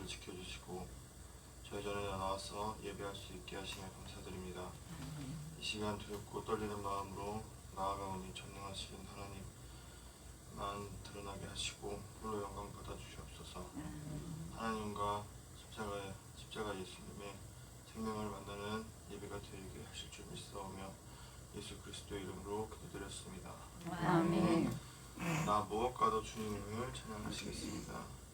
저희를 지켜주시고 저희 전에 나와서 예배할 수 있게 하시며 감사드립니다. 이 시간 두렵고 떨리는 마음으로 나아가오니 전능하신 하나님만 드러나게 하시고 홀로 영광 받아주시옵소서. 하나님과 십자가 예수님의 생명을 만나는 예배가 되게 하실 줄 믿사오며 예수 그리스도의 이름으로 기도드렸습니다. 아멘. 나 무엇과도 주님을 찬양하시겠습니다.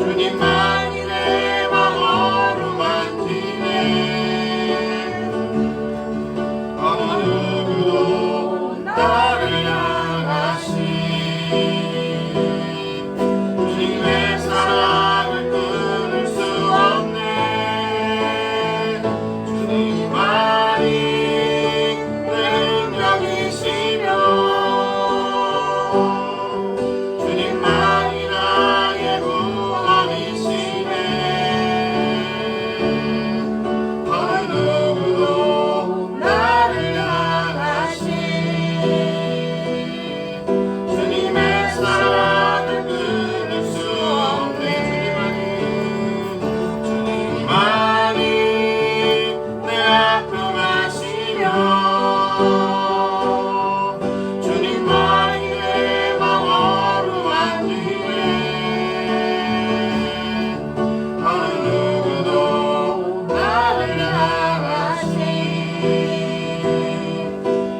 주님만이 내 맘 어루만지네. 어느 누구도 나를 향하신 주님의 사랑을 끊을 수 없네. 주님만이 내 능력이시며 주님만이 나의 구원이시네. 어느 누구도 나를 향하신 주님의 사랑을 끊을 수 없네. 주님만이 내 아픔하시며 주님만이 내 맘 어루만지네. 어느 누구도 나를 향하신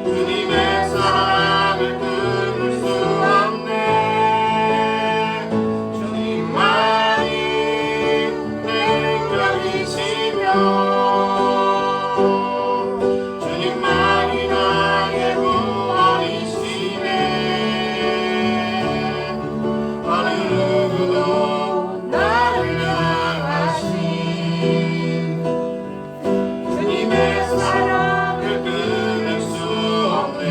주님의 사랑을 끊을 수 없네. 주님만이 내 능력이시며 주님만이 나의 구원이시네. 어느 누구도 나를 향하신 주님의 사랑을 끊을 수 없네.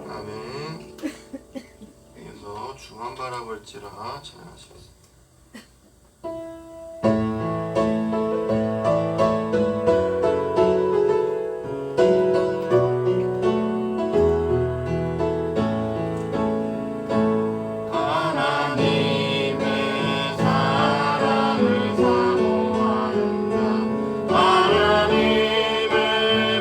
아멘. 이어서 주만 바라볼지라 찬양하시겠습니다. 하나님의 사랑을 사모한다. 하나님의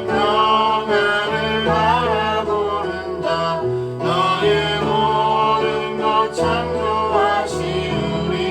평안을 바라보는다. 너의 모든 것 창조하신 우리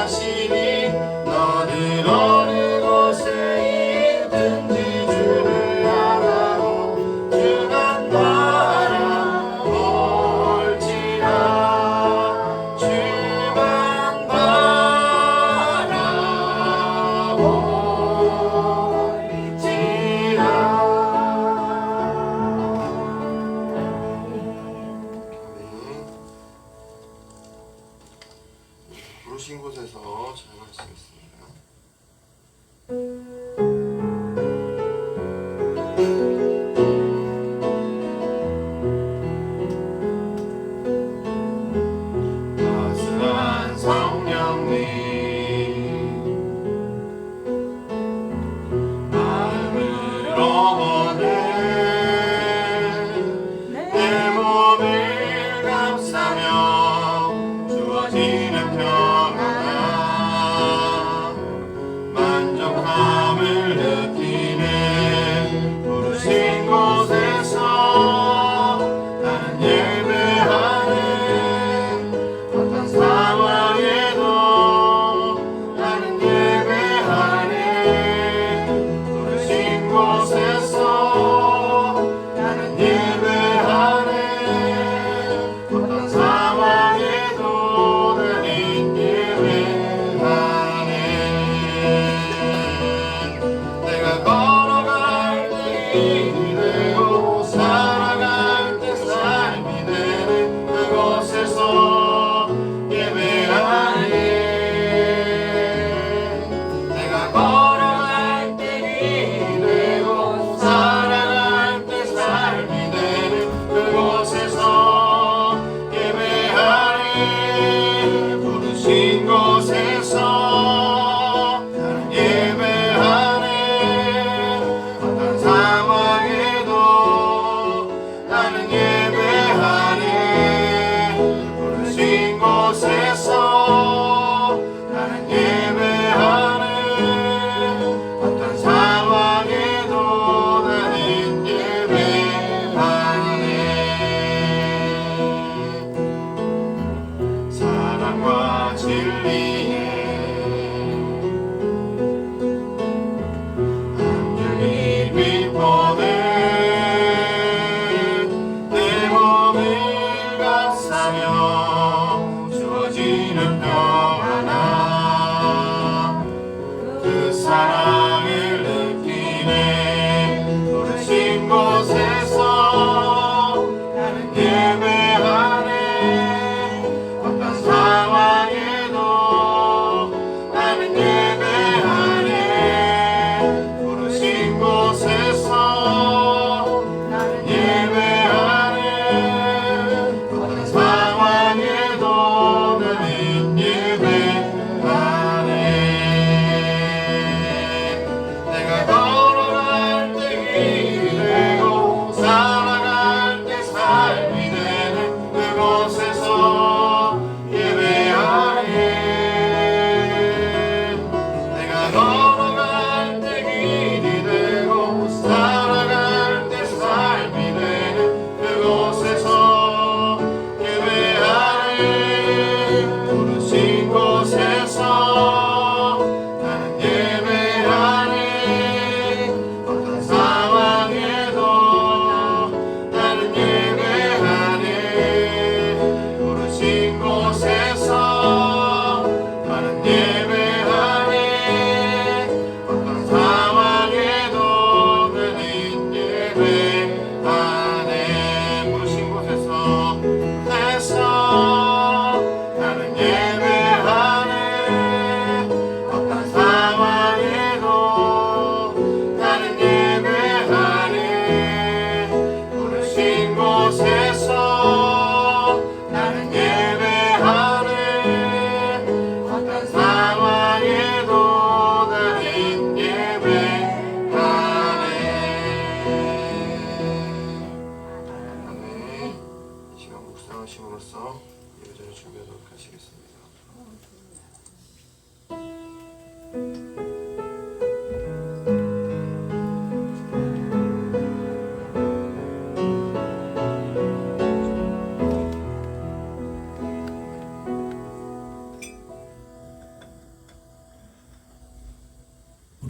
하시니 너는 어느 곳에 있든지 주를 향하고 주만 바라볼지라 주만 바라볼지라. 부르신 곳에서 잘 마치겠습니다. 따스한 성령님 마음을 어머내 내 몸을 감싸며 주어지는 평안함 만족함을 느끼네. 부르신 곳에서 나는 예배하네. 어떤 상황에도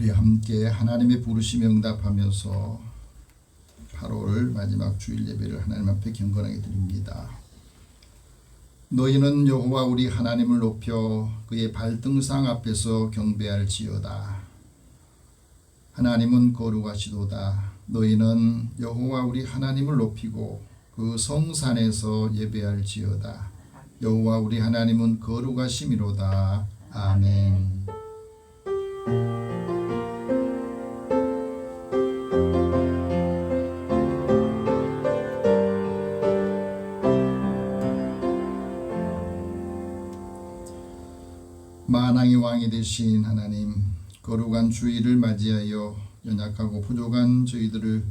우리 함께 하나님의 부르심에 응답하면서 8월 마지막 주일 예배를 하나님 앞에 경건하게 드립니다. 너희는 여호와 우리 하나님을 높여 그의 발등상 앞에서 경배할지어다. 하나님은 거룩하시도다. 너희는 여호와 우리 하나님을 높이고 그 성산에서 예배할지어다. 여호와 우리 하나님은 거룩하심이로다. 아멘. 만왕의 왕이 되신 하나님, 거룩한 주일을 맞이하여 연약하고 부족한 저희들을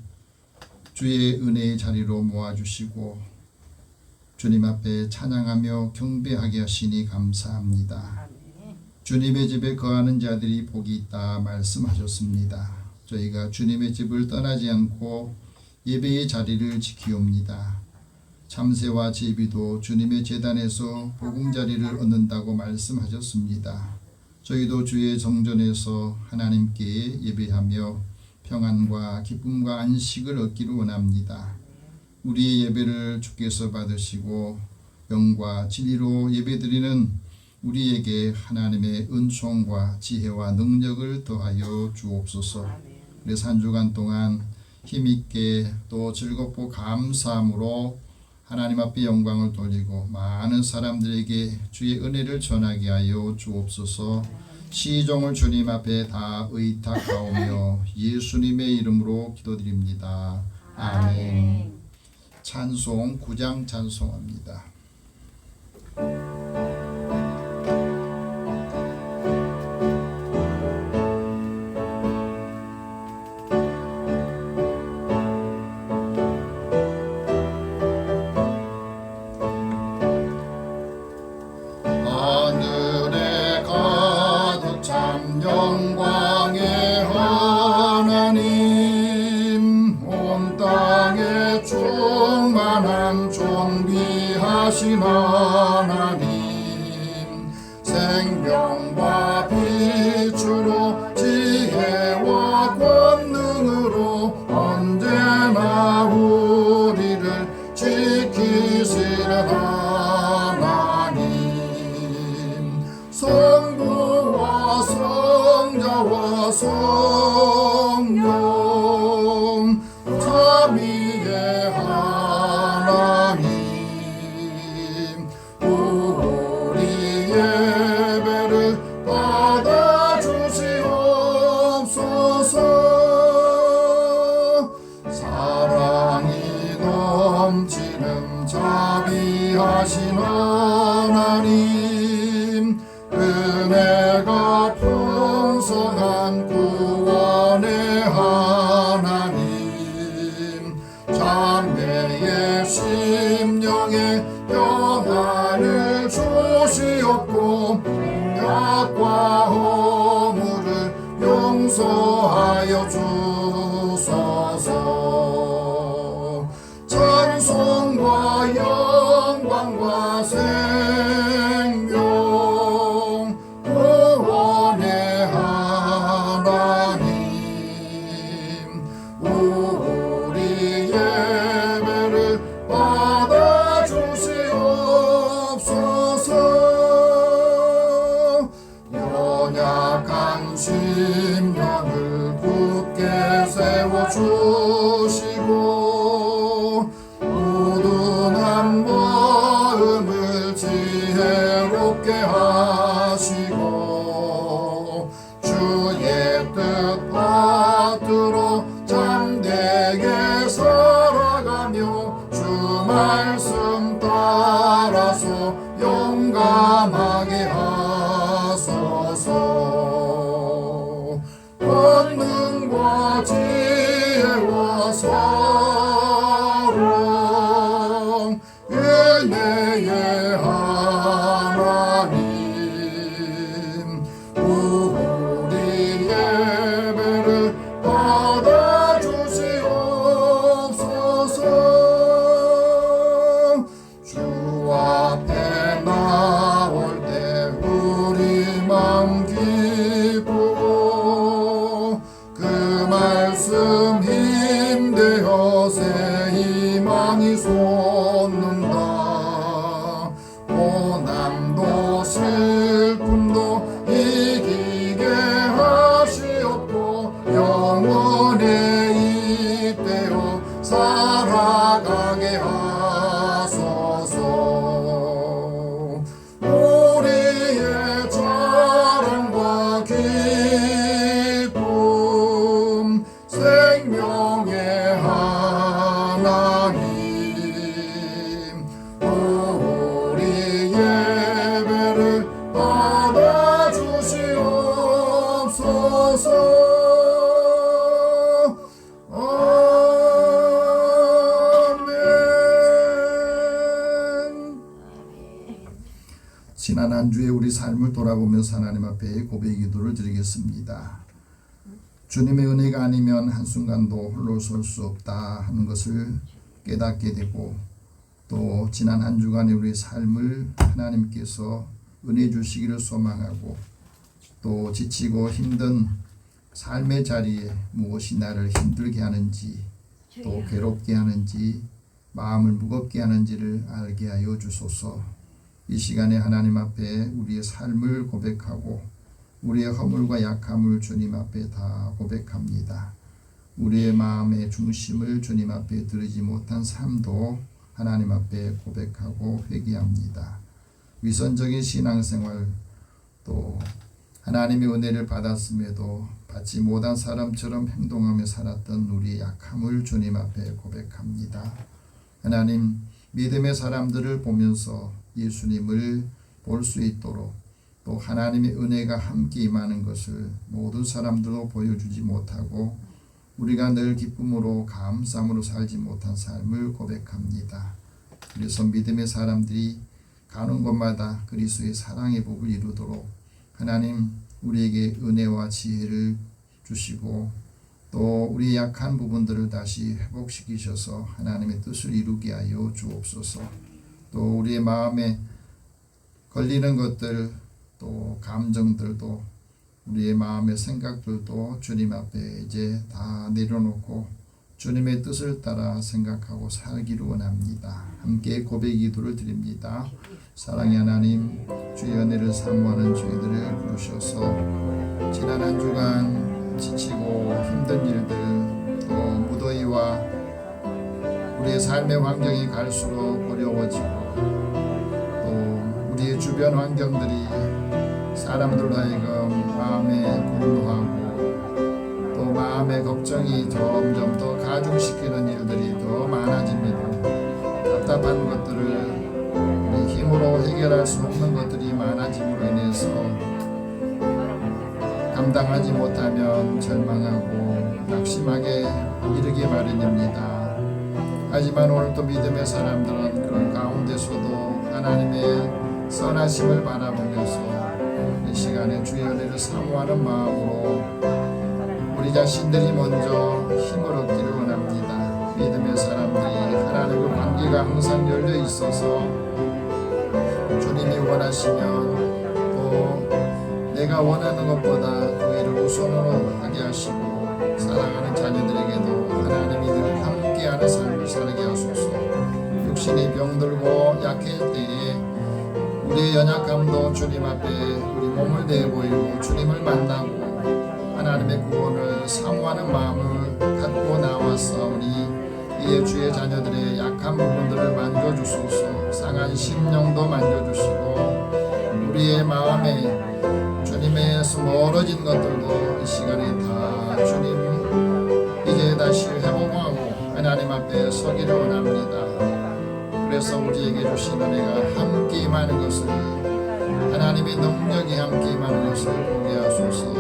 주의 은혜의 자리로 모아주시고 주님 앞에 찬양하며 경배하게 하시니 감사합니다. 주님의 집에 거하는 자들이 복이 있다 말씀하셨습니다. 저희가 주님의 집을 떠나지 않고 예배의 자리를 지키옵니다. 참새와 제비도 주님의 제단에서 보금자리를 얻는다고 말씀하셨습니다. 저희도 주의 정전에서 하나님께 예배하며 평안과 기쁨과 안식을 얻기를 원합니다. 우리의 예배를 주께서 받으시고 영과 진리로 예배드리는 우리에게 하나님의 은총과 지혜와 능력을 더하여 주옵소서. 그래서 한 주간 동안 힘있게 또 즐겁고 감사함으로 하나님 앞에 영광을 돌리고 많은 사람들에게 주의 은혜를 전하게 하여 주옵소서. 시종을 주님 앞에 다 의탁하오며 예수님의 이름으로 기도드립니다. 아멘. 찬송 9장 찬송합니다. 영광의 하나님, 온 땅에 충만한 존귀하신 하나님, 생명과 빛으로 지혜와 권능으로 언제나 우리를 지키시는 하나님, 성부와 성자와 성령 삼위의 하나님, 우리 예배를 받아주시옵소서. 사랑이 넘치는 자비하신 하나님, 은혜가 풍성한 구원의 하나님, 자매의 심령에 평안을 주시옵고 약과 허물을 용서하여 주소서. 찬송과 영광과 생명 구원의 하나님, 우리 예배를 받아주시옵소서. 연약한 심령을 굳게 세워주시고 우둔한 마음을 지혜롭게 하시고 주의 뜻 받들어 잠되게 살아가며 주 말씀 따라서 용감하게 하소서. 아멘. 지난 한 주에 우리 삶을 돌아보면서 하나님 앞에 고백 기도를 드리겠습니다. 주님의 은혜가 아니면 한순간도 홀로 설 수 없다 하는 것을 깨닫게 되고, 또 지난 한 주간의 우리 삶을 하나님께서 은혜 주시기를 소망하고, 또 지치고 힘든 삶의 자리에 무엇이 나를 힘들게 하는지, 또 괴롭게 하는지, 마음을 무겁게 하는지를 알게 하여 주소서. 이 시간에 하나님 앞에 우리의 삶을 고백하고 우리의 허물과 약함을 주님 앞에 다 고백합니다. 우리의 마음의 중심을 주님 앞에 드리지 못한 삶도 하나님 앞에 고백하고 회개합니다. 위선적인 신앙생활, 또 하나님의 은혜를 받았음에도 받지 못한 사람처럼 행동하며 살았던 우리의 약함을 주님 앞에 고백합니다. 하나님, 믿음의 사람들을 보면서 예수님을 볼 수 있도록, 또 하나님의 은혜가 함께 임하는 것을 모든 사람들로 보여주지 못하고 우리가 늘 기쁨으로 감사함으로 살지 못한 삶을 고백합니다. 그래서 믿음의 사람들이 가는 곳마다 그리스도의 사랑의 복을 이루도록 하나님 우리에게 은혜와 지혜를 주시고, 또 우리 약한 부분들을 다시 회복시키셔서 하나님의 뜻을 이루게 하여 주옵소서. 또 우리의 마음에 걸리는 것들, 또 감정들도, 우리의 마음의 생각들도 주님 앞에 이제 다 내려놓고 주님의 뜻을 따라 생각하고 살기를 원합니다. 함께 고백 기도를 드립니다. 사랑의 하나님, 주의 은혜를 사모하는 저희들을 부르셔서 지난 한 주간 지치고 힘든 일들, 또 무더위와 우리의 삶의 환경이 갈수록 어려워지고, 또 우리의 주변 환경들이 사람들로 하여금 마음에 분노하고 또 마음의 걱정이 점점 더 가중시키는 일들이 더 많아집니다. 답답한 것들을 우리 힘으로 해결할 수 없는 것들이 많아짐으로 인해서 감당하지 못하면 절망하고 낙심하게 이르기 마련입니다. 하지만 오늘 또 믿음의 사람들은 그런 가운데서도 하나님의 선하심을 바라보면서 이 시간에 주의 은혜를 사모하는 마음으로 우리 자신들이 먼저 힘을 얻기를 원합니다. 믿음의 사람들이 하나님과 관계가 항상 열려 있어서 주님이 원하시면 또 내가 원하는 것보다 그 일을 우선으로 하게 하시고, 사랑하는 자녀들에게도 하나님이 늘 함께하는 삶을 살게 하소서. 육신이 병들고 약해질 때에 우리의 연약함도 주님 앞에 우리 몸을 내보이고 주님을 만나고 하나님의 구원을 사모하는 마음을 갖고 나왔사오니, 이에 주의 자녀들의 약한 부분들을 만져주소서. 상한 심령도 만져주시고 우리의 마음에 주님에서 멀어진 것들도 이 시간에 다 주님 이제 다시 회복하고 하나님 앞에 서기를 원합니다. 그래서 우리에게 주신 은혜가 함께 임하는 것을, 하나님의 능력이 함께 임하는 것을 보게 하소서.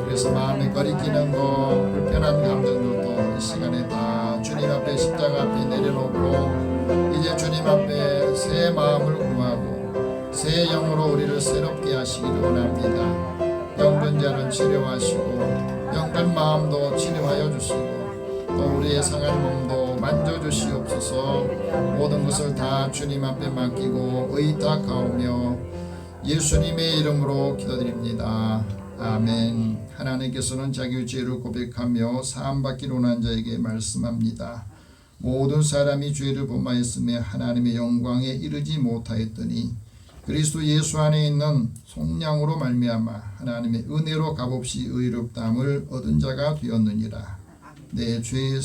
그래서 마음에 거리끼는 거, 불편한 감정들도 이 시간에 다 주님 앞에 십자가 앞에 내려놓고 이제 주님 앞에 새 마음을 구하고 새 영으로 우리를 새롭게 하시기를 원합니다. 영전자는 치료하시고 영전 마음도 치료하여 주시고 또 우리의 상한 몸도 만져주시옵소서. 모든 것을 다 주님 앞에 맡기고 의탁하오며 예수님의 이름으로 기도드립니다. 아멘. 하나님께서는 자기의 죄를 고백하며 사함받기로 한 자에게 말씀합니다. 모든 사람이 죄를 범하였으며 하나님의 영광에 이르지 못하였더니 그리스도 예수 안에 있는 속량으로 말미암아 하나님의 은혜로 값없이 의롭다함을 얻은 자가 되었느니라. 내 죄의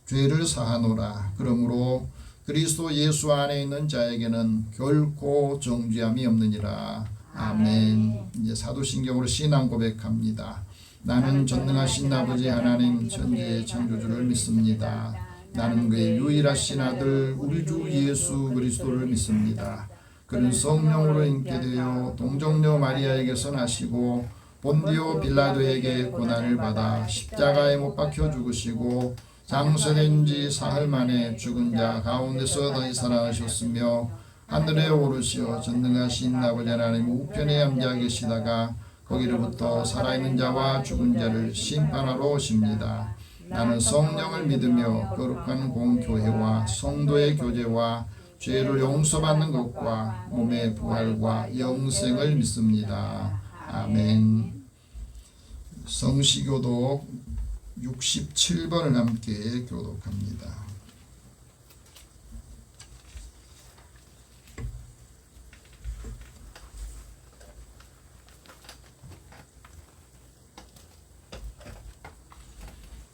죄를 사하노라. 그러므로 그리스도 예수 안에 있는 자에게는 결코 정죄함이 없느니라. 아멘. 이제 사도신경으로 신앙 고백합니다. 나는 전능하신 아버지 하나님 천지의 창조주를 믿습니다. 나는 그의 유일하신 아들 우리 주 예수 그리스도를 믿습니다. 그는 성령으로 잉태되어 동정녀 마리아에게서 나시고 본디오 빌라도에게 고난을 받아 십자가에 못 박혀 죽으시고 장사된 지 사흘 만에 죽은 자 가운데서 다시 살아나셨으며 하늘에 오르시어 전능하신 아버지 하나님 우편에 앉아 계시다가 거기로부터 살아있는 자와 죽은 자를 심판하러 오십니다. 나는 성령을 믿으며 거룩한 공교회와 성도의 교제와 죄를 용서받는 것과 몸의 부활과 영생을 믿습니다. 아멘. 성시교독 67번을 함께 교독합니다.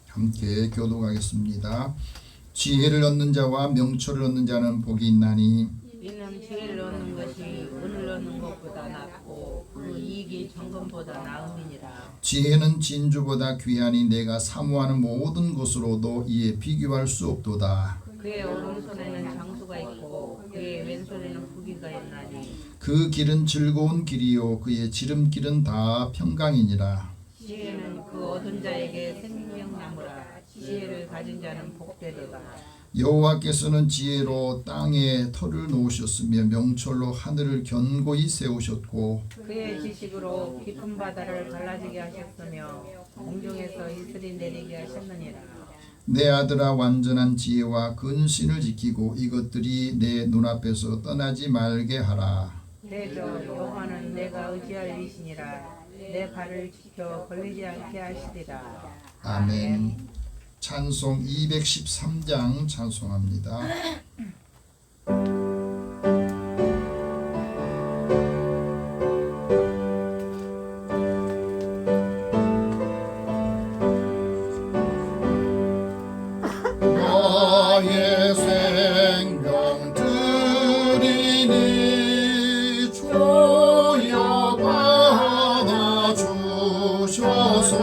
함께 교독하겠습니다. 지혜를 얻는 자와 명철을 얻는 자는 복이 있나니 이는 지혜를 얻는 것이 은을 얻는 것보다 낫고 그 이익이 정금보다 나음이니라. 지혜는 진주보다 귀하니 내가 사모하는 모든 것으로도 이에 비교할 수 없도다. 그의 오른손에는 장수가 있고 그의 왼손에는 부귀가 있나니 그 길은 즐거운 길이요 그의 지름길은 다 평강이니라. 지혜는 그 얻은 자에게 생명나무라. 지혜를 가진 자는 복되리라. 여호와께서는 지혜로 땅에 터를 놓으셨으며 명철로 하늘을 견고히 세우셨고 그의 지식으로 깊은 바다를 갈라지게 하셨으며 공중에서 이슬이 내리게 하셨느니라. 내 아들아 완전한 지혜와 근신을 지키고 이것들이 내 눈앞에서 떠나지 말게 하라. 대저 여호와는 내가 의지할 이시니라. 내 발을 지켜 걸리지 않게 하시리라. 아멘. 찬송 213장 찬송합니다. 나의 생명 드리니 주여 받아 주셔서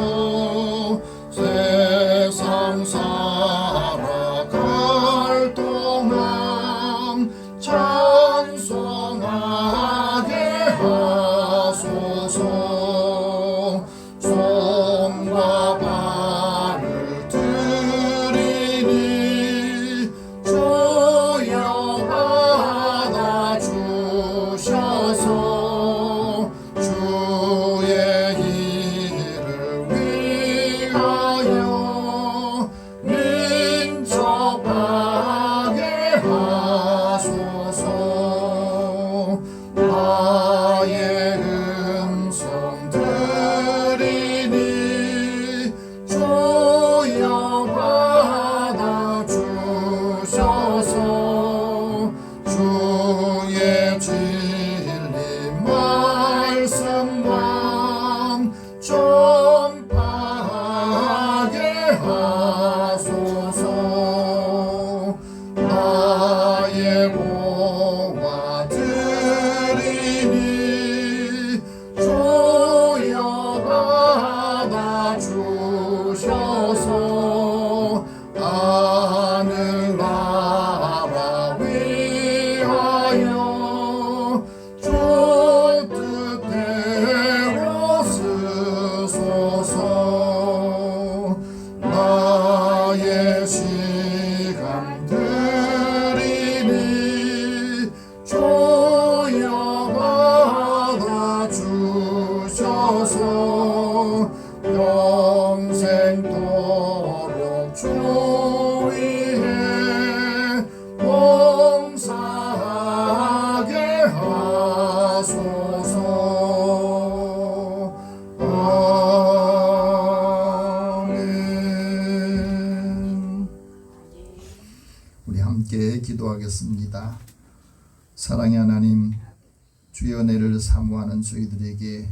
세상 살아갈 동안 찬송하게 하소서. 손과 발을 드리니 주여 받아 주셔서 주의 일을 위하여 민첩하게 하소서. 나의 음성 드리니 주여 받아 주셔서 주의 진리 말씀만 전파하게 하소서. 나의 보화 드리니 주여 받아 주셔서 하늘나라 위하여 주 뜻대로 쓰소서. 나의 시간 드리니 주여 받아 주셔서 평생도록 주 위에 봉사하게 하소서. 아멘. 우리 함께 기도하겠습니다. 사랑의 하나님, 주의 은혜를 사모하는 저희들에게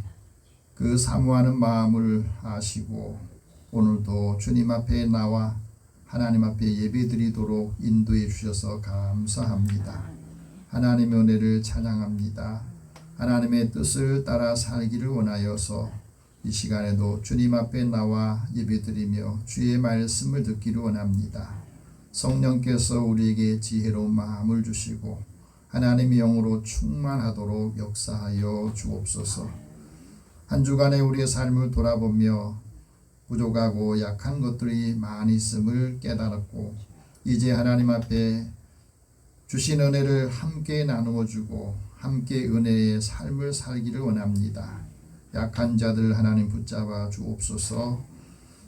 그 사모하는 마음을 아시고 오늘도 주님 앞에 나와 하나님 앞에 예배드리도록 인도해 주셔서 감사합니다. 하나님의 은혜를 찬양합니다. 하나님의 뜻을 따라 살기를 원하여서 이 시간에도 주님 앞에 나와 예배드리며 주의 말씀을 듣기를 원합니다. 성령께서 우리에게 지혜로운 마음을 주시고 하나님의 영으로 충만하도록 역사하여 주옵소서. 한 주간의 우리의 삶을 돌아보며 부족하고 약한 것들이 많이 있음을 깨달았고 이제 하나님 앞에 주신 은혜를 함께 나누어 주고 함께 은혜의 삶을 살기를 원합니다. 약한 자들 하나님 붙잡아 주옵소서.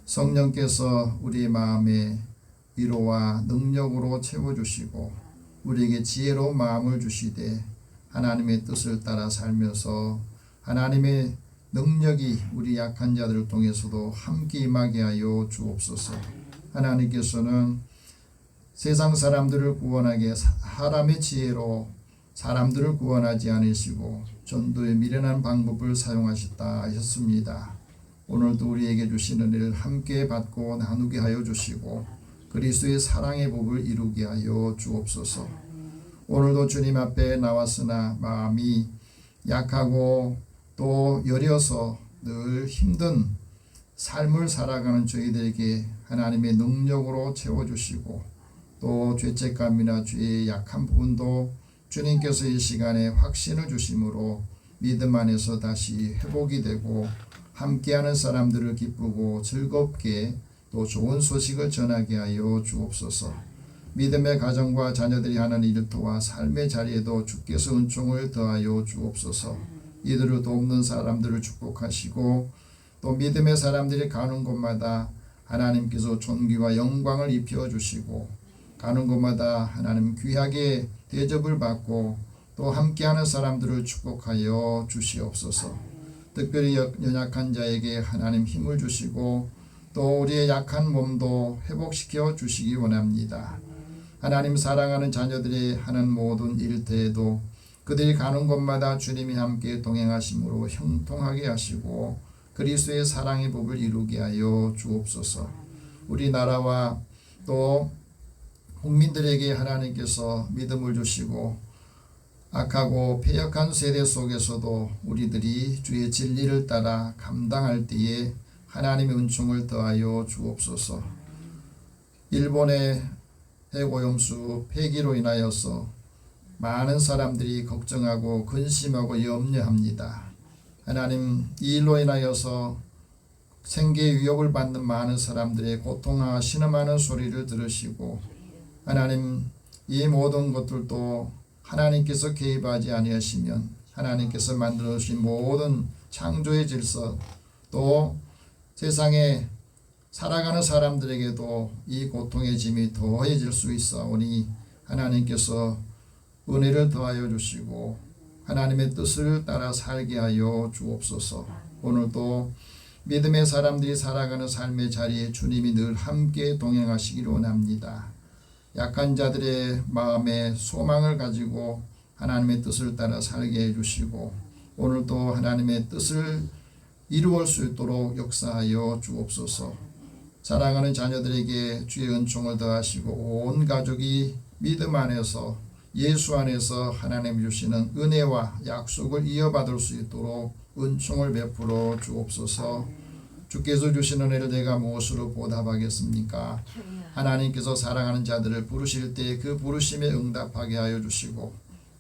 성령께서 우리의 마음에 위로와 능력으로 채워주시고 우리에게 지혜로운 마음을 주시되 하나님의 뜻을 따라 살면서 하나님의 능력이 우리 약한 자들을 통해서도 함께 임하게 하여 주옵소서. 하나님께서는 세상 사람들을 구원하게 사람의 지혜로 사람들을 구원하지 않으시고 전도에 미련한 방법을 사용하셨다 하셨습니다. 오늘도 우리에게 주신 은혜를 함께 받고 나누게 하여 주시고 그리스도의 사랑의 법을 이루게 하여 주옵소서. 오늘도 주님 앞에 나왔으나 마음이 약하고 또 여려서 늘 힘든 삶을 살아가는 저희들에게 하나님의 능력으로 채워주시고 또 죄책감이나 죄의 약한 부분도 주님께서 이 시간에 확신을 주심으로 믿음 안에서 다시 회복이 되고 함께하는 사람들을 기쁘고 즐겁게 또 좋은 소식을 전하게 하여 주옵소서. 믿음의 가정과 자녀들이 하는 일터와 삶의 자리에도 주께서 은총을 더하여 주옵소서. 이들을 돕는 사람들을 축복하시고 또 믿음의 사람들이 가는 곳마다 하나님께서 존귀와 영광을 입혀주시고 가는 곳마다 하나님 귀하게 대접을 받고 또 함께하는 사람들을 축복하여 주시옵소서. 특별히 연약한 자에게 하나님 힘을 주시고 또 우리의 약한 몸도 회복시켜 주시기 원합니다. 하나님 사랑하는 자녀들이 하는 모든 일터에도 그들이 가는 곳마다 주님이 함께 동행하심으로 형통하게 하시고 그리스도의 사랑의 법을 이루게 하여 주옵소서. 우리나라와 또 국민들에게 하나님께서 믿음을 주시고 악하고 패역한 세대 속에서도 우리들이 주의 진리를 따라 감당할 때에 하나님의 은총을 더하여 주옵소서. 일본의 해고염수 폐기로 인하여서 많은 사람들이 걱정하고 근심하고 염려합니다. 하나님 이 일로 인하여서 생계의 위협을 받는 많은 사람들의 고통과 신음하는 소리를 들으시고 하나님 이 모든 것들도 하나님께서 개입하지 아니하시면 하나님께서 만들어 주신 모든 창조의 질서 또 세상에 살아가는 사람들에게도 이 고통의 짐이 더해질 수 있사오니 하나님께서 은혜를 더하여 주시고 하나님의 뜻을 따라 살게 하여 주옵소서. 오늘도 믿음의 사람들이 살아가는 삶의 자리에 주님이 늘 함께 동행하시기를 원합니다. 약한 자들의 마음에 소망을 가지고 하나님의 뜻을 따라 살게 해주시고 오늘도 하나님의 뜻을 이루을 수 있도록 역사하여 주옵소서. 사랑하는 자녀들에게 주의 은총을 더하시고 온 가족이 믿음 안에서 예수 안에서 하나님 주시는 은혜와 약속을 이어받을 수 있도록 은총을 베풀어 주옵소서. 주께서 주신 은혜를 내가 무엇으로 보답하겠습니까? 하나님께서 사랑하는 자들을 부르실 때 그 부르심에 응답하게 하여 주시고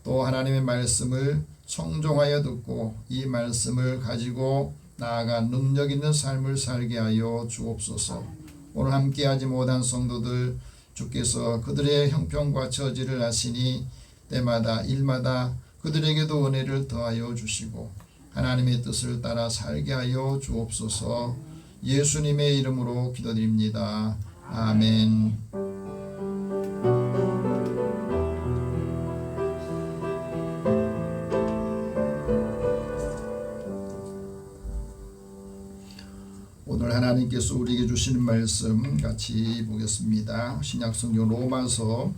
또 하나님의 말씀을 청종하여 듣고 이 말씀을 가지고 나아가 능력 있는 삶을 살게 하여 주옵소서. 오늘 함께하지 못한 성도들 주께서 그들의 형편과 처지를 아시니 때마다 일마다 그들에게도 은혜를 더하여 주시고 하나님의 뜻을 따라 살게 하여 주옵소서. 예수님의 이름으로 기도드립니다. 아멘. 오늘 하나님께서 우리에게 주시는 말씀 같이 보겠습니다. 신약성경 로마서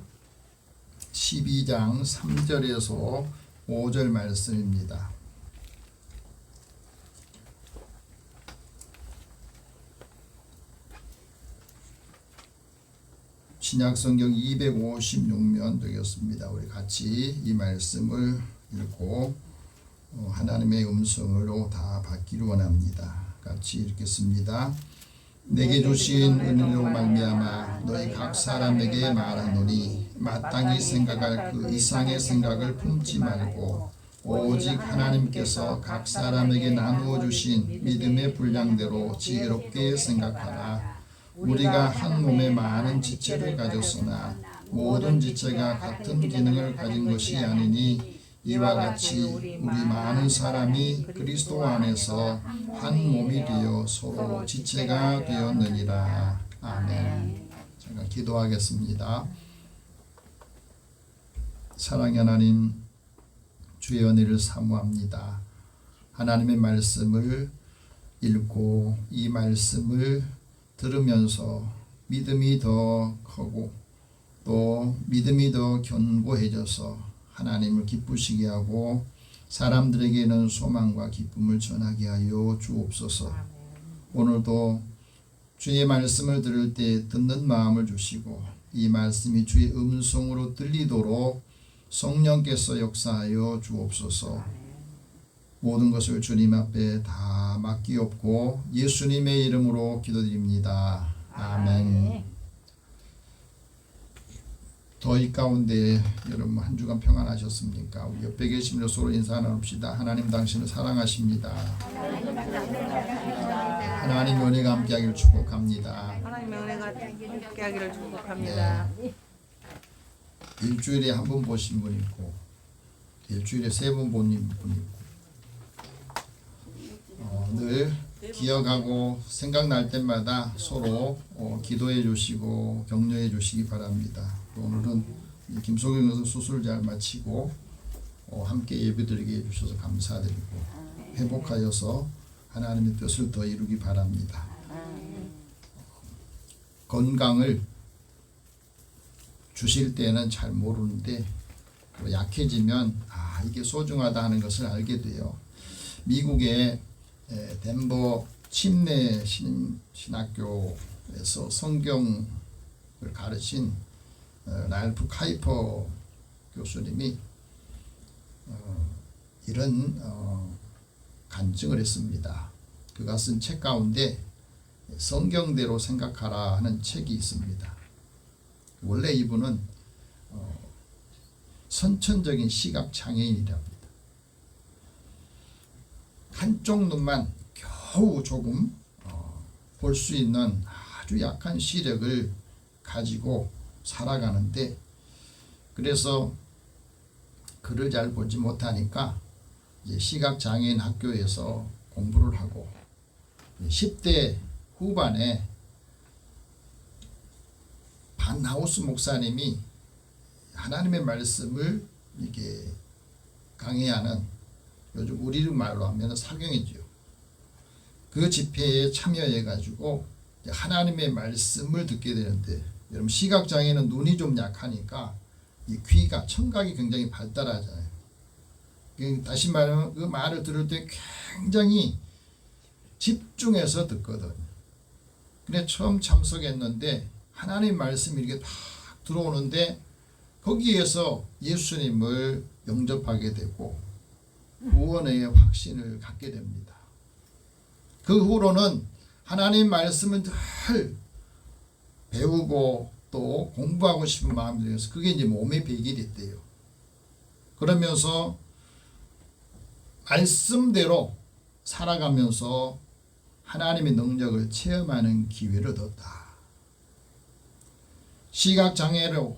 12장 3절에서 5절 말씀입니다. 신약성경 256면 되겠습니다. 우리 같이 이 말씀을 읽고 하나님의 음성으로 다 받기를 원합니다. 같이 읽겠습니다. 내게 주신 은혜로 말미암아 너희 각 사람에게 말하노니 마땅히 생각할 그 이상의 생각을 품지 말고 오직 하나님께서 각 사람에게 나누어 주신 믿음의 분량대로 지혜롭게 생각하라. 우리가 한 몸에 많은 지체를 가졌으나 모든 지체가 같은 기능을 가진 것이 아니니 이와 같이 우리 많은 사람이 그리스도 안에서 한 몸이 되어 서로 지체가 되었느니라. 아멘. 제가 기도하겠습니다. 사랑의 하나님, 주의 은혜를 사모합니다. 하나님의 말씀을 읽고 이 말씀을 들으면서 믿음이 더 크고 또 믿음이 더 견고해져서 하나님을 기쁘시게 하고 사람들에게는 소망과 기쁨을 전하게 하여 주옵소서. 오늘도 주의 말씀을 들을 때 듣는 마음을 주시고 이 말씀이 주의 음성으로 들리도록 성령께서 역사하여 주옵소서. 모든 것을 주님 앞에 다 맡기옵고 예수님의 이름으로 기도드립니다. 아멘. 더위 가운데 여러분 한 주간 평안하셨습니까? 우리 옆에 계신 분들 서로 인사 나눕시다. 하나님 당신을 사랑하십니다. 하나님 은혜가 함께하기를 축복합니다. 하나님의 은혜가 함께하기를 축복합니다. 일주일에 한 번 보신 분 있고 일주일에 3번 보는 분 있고 늘 기억하고 생각날 때마다 서로 기도해 주시고 격려해 주시기 바랍니다. 오늘은 김소경 교수 수술 잘 마치고 함께 예배드리게 해주셔서 감사드리고 회복하여서 하나님의 뜻을 더 이루기 바랍니다. 건강을 주실 때는 잘 모르는데 약해지면 이게 소중하다 하는 것을 알게 돼요. 미국의 덴버 침례 신학교에서 성경을 가르친 랄프 카이퍼 교수님이 이런 간증을 했습니다. 그가 쓴 책 가운데 성경대로 생각하라 하는 책이 있습니다. 원래 이분은 선천적인 시각 장애인이랍니다. 한쪽 눈만 겨우 조금 볼 수 있는 아주 약한 시력을 가지고 살아가는데 그래서 글을 잘 보지 못하니까 이제 시각장애인 학교에서 공부를 하고 10대 후반에 반하우스 목사님이 하나님의 말씀을 이렇게 강의하는 요즘 우리 말로 하면 사경이죠. 그 집회에 참여해 가지고 하나님의 말씀을 듣게 되는데 여러분 시각장애는 눈이 좀 약하니까 이 귀가 청각이 굉장히 발달하잖아요. 다시 말하면 그 말을 들을 때 굉장히 집중해서 듣거든요. 근데 처음 참석했는데 하나님 말씀이 이렇게 딱 들어오는데 거기에서 예수님을 영접하게 되고 구원의 확신을 갖게 됩니다. 그 후로는 하나님 말씀을 늘 배우고 또 공부하고 싶은 마음이 들어서 그게 이제 몸의 배길이 됐대요. 그러면서 말씀대로 살아가면서 하나님의 능력을 체험하는 기회를 얻었다. 시각장애로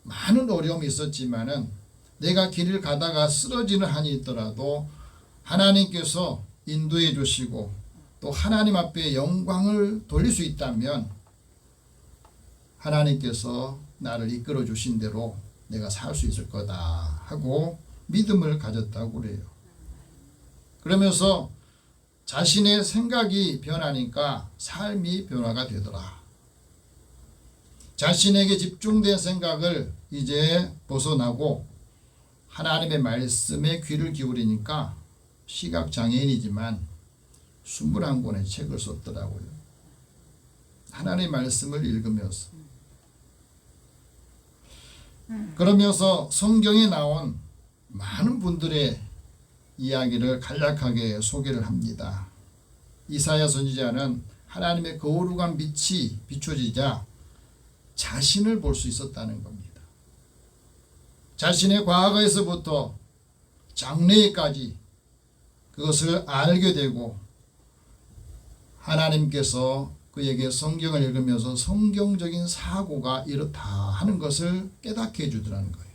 많은 어려움이 있었지만은 내가 길을 가다가 쓰러지는 한이 있더라도 하나님께서 인도해 주시고 또 하나님 앞에 영광을 돌릴 수 있다면 하나님께서 나를 이끌어 주신 대로 내가 살 수 있을 거다 하고 믿음을 가졌다고 그래요. 그러면서 자신의 생각이 변하니까 삶이 변화가 되더라. 자신에게 집중된 생각을 이제 벗어나고 하나님의 말씀에 귀를 기울이니까 시각장애인이지만 21권의 책을 썼더라고요. 하나님의 말씀을 읽으면서 그러면서 성경에 나온 많은 분들의 이야기를 간략하게 소개를 합니다. 이사야 선지자는 하나님의 거룩한 빛이 비춰지자 자신을 볼 수 있었다는 겁니다. 자신의 과거에서부터 장래에까지 그것을 알게 되고 하나님께서 그에게 성경을 읽으면서 성경적인 사고가 이렇다 하는 것을 깨닫게 해주더라는 거예요.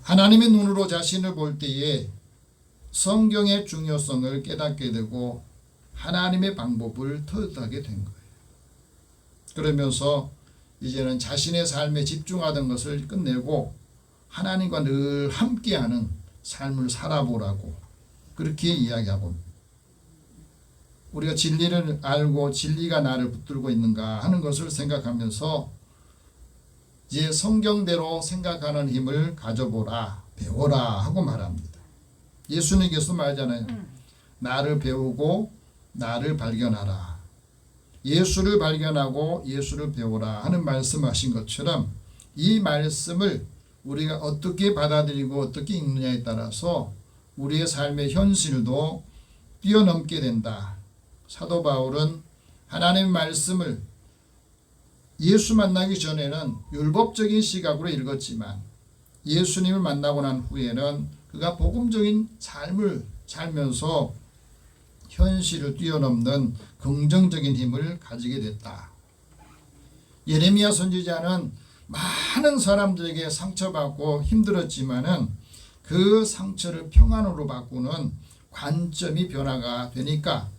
하나님의 눈으로 자신을 볼 때에 성경의 중요성을 깨닫게 되고 하나님의 방법을 터득하게 된 거예요. 그러면서 이제는 자신의 삶에 집중하던 것을 끝내고 하나님과 늘 함께하는 삶을 살아보라고 그렇게 이야기하고, 우리가 진리를 알고 진리가 나를 붙들고 있는가 하는 것을 생각하면서 이제 성경대로 생각하는 힘을 가져보라, 배워라 하고 말합니다. 예수님께서 말하잖아요. 나를 배우고 나를 발견하라. 예수를 발견하고 예수를 배우라 하는 말씀하신 것처럼 이 말씀을 우리가 어떻게 받아들이고 어떻게 읽느냐에 따라서 우리의 삶의 현실도 뛰어넘게 된다. 사도 바울은 하나님의 말씀을 예수 만나기 전에는 율법적인 시각으로 읽었지만 예수님을 만나고 난 후에는 그가 복음적인 삶을 살면서 현실을 뛰어넘는 긍정적인 힘을 가지게 됐다. 예레미야 선지자는 많은 사람들에게 상처받고 힘들었지만은 그 상처를 평안으로 바꾸는 관점이 변화가 되니까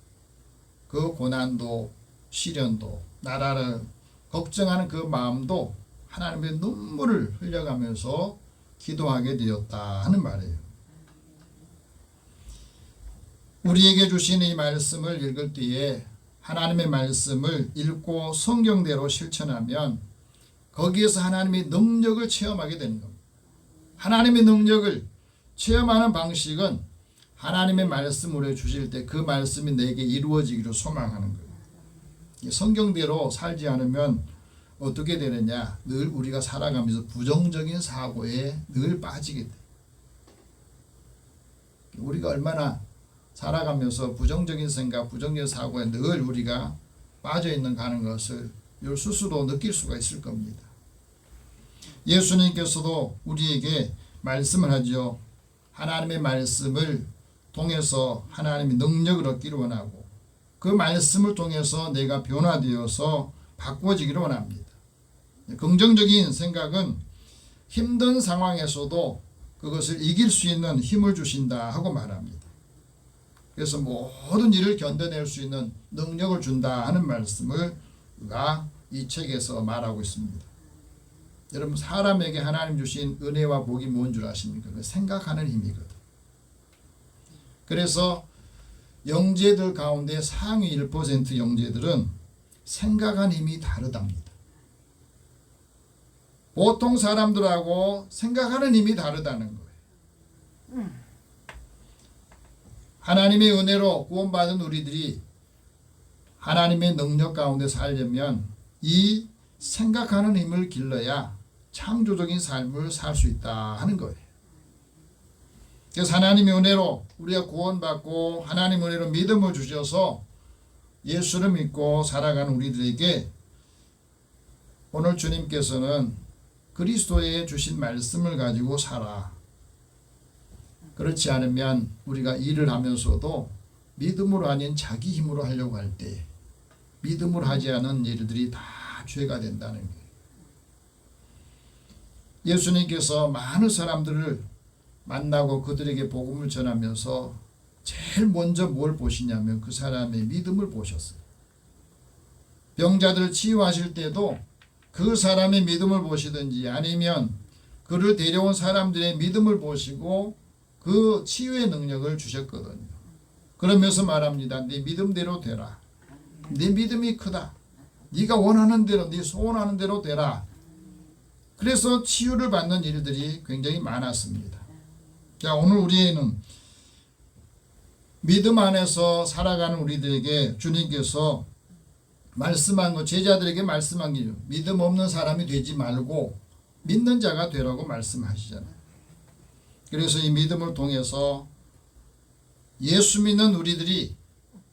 그 고난도 시련도 나라를 걱정하는 그 마음도 하나님의 눈물을 흘려가면서 기도하게 되었다 하는 말이에요. 우리에게 주신 이 말씀을 읽을 때에 하나님의 말씀을 읽고 성경대로 실천하면 거기에서 하나님의 능력을 체험하게 되는 겁니다. 하나님의 능력을 체험하는 방식은 하나님의 말씀을 주실 때 그 말씀이 내게 이루어지기를 소망하는 거예요. 성경대로 살지 않으면 어떻게 되느냐? 늘 우리가 살아가면서 부정적인 사고에 늘 빠지게 돼요. 우리가 얼마나 살아가면서 부정적인 생각, 부정적인 사고에 늘 우리가 빠져있는가 하는 것을 스스로 느낄 수가 있을 겁니다. 예수님께서도 우리에게 말씀을 하죠. 하나님의 말씀을 통해서 하나님의 능력을 얻기를 원하고 그 말씀을 통해서 내가 변화되어서 바꿔지기를 원합니다. 긍정적인 생각은 힘든 상황에서도 그것을 이길 수 있는 힘을 주신다 하고 말합니다. 그래서 모든 일을 견뎌낼 수 있는 능력을 준다 하는 말씀을 이 책에서 말하고 있습니다. 여러분, 사람에게 하나님 주신 은혜와 복이 뭔 줄 아십니까? 그 생각하는 힘이거든. 그래서 영재들 가운데 상위 1% 영재들은 생각하는 힘이 다르답니다. 보통 사람들하고 생각하는 힘이 다르다는 거예요. 하나님의 은혜로 구원받은 우리들이 하나님의 능력 가운데 살려면 이 생각하는 힘을 길러야 창조적인 삶을 살 수 있다 하는 거예요. 그래서 하나님의 은혜로 우리가 구원받고 하나님의 은혜로 믿음을 주셔서 예수를 믿고 살아가는 우리들에게 오늘 주님께서는 그리스도의 주신 말씀을 가지고 살아. 그렇지 않으면 우리가 일을 하면서도 믿음으로 아닌 자기 힘으로 하려고 할 때 믿음으로 하지 않은 일들이 다 죄가 된다는 거예요. 예수님께서 많은 사람들을 만나고 그들에게 복음을 전하면서 제일 먼저 뭘 보시냐면 그 사람의 믿음을 보셨어요. 병자들을 치유하실 때도 그 사람의 믿음을 보시든지 아니면 그를 데려온 사람들의 믿음을 보시고 그 치유의 능력을 주셨거든요. 그러면서 말합니다. 네 믿음대로 되라. 네 믿음이 크다. 네가 원하는 대로, 네 소원하는 대로 되라. 그래서 치유를 받는 일들이 굉장히 많았습니다. 자, 오늘 우리는 믿음 안에서 살아가는 우리들에게 주님께서 말씀한 거, 제자들에게 말씀한 게 믿음 없는 사람이 되지 말고 믿는 자가 되라고 말씀하시잖아요. 그래서 이 믿음을 통해서 예수 믿는 우리들이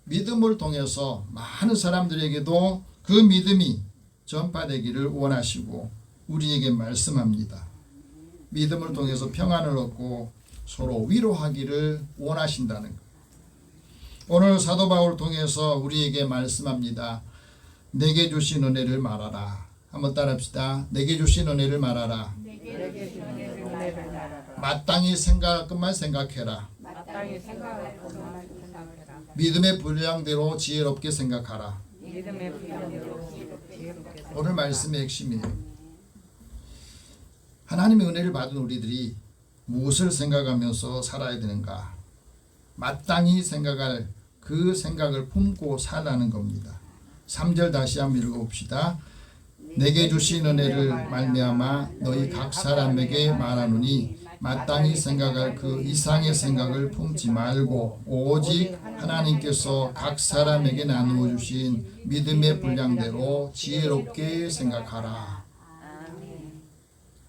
믿음을 통해서 많은 사람들에게도 그 믿음이 전파되기를 원하시고 우리에게 말씀합니다. 믿음을 통해서 평안을 얻고 서로 위로하기를 원하신다는 것. 오늘 사도 바울을 통해서 우리에게 말씀합니다. 내게 주신 은혜를 말하라. 한번 따라합시다. 내게 주신 은혜를 말하라. 내게 주신 은혜를 말하라. 마땅히 생각할 것만 생각해라. 마땅히 생각할 것만 생각해라. 믿음의 분량대로 지혜롭게 생각하라. 믿음의 분량대로 지혜롭게 오늘 말씀의 핵심이에요. 하나님의 은혜를 받은 우리들이 무엇을 생각하면서 살아야 되는가? 마땅히 생각할 그 생각을 품고 살라는 겁니다. 3절 다시 한번 읽어봅시다. 내게 주신 은혜를 말미암아 너희 각 사람에게 말하노니 마땅히 생각할 그 이상의 생각을 품지 말고 오직 하나님께서 각 사람에게 나누어 주신 믿음의 분량대로 지혜롭게 생각하라.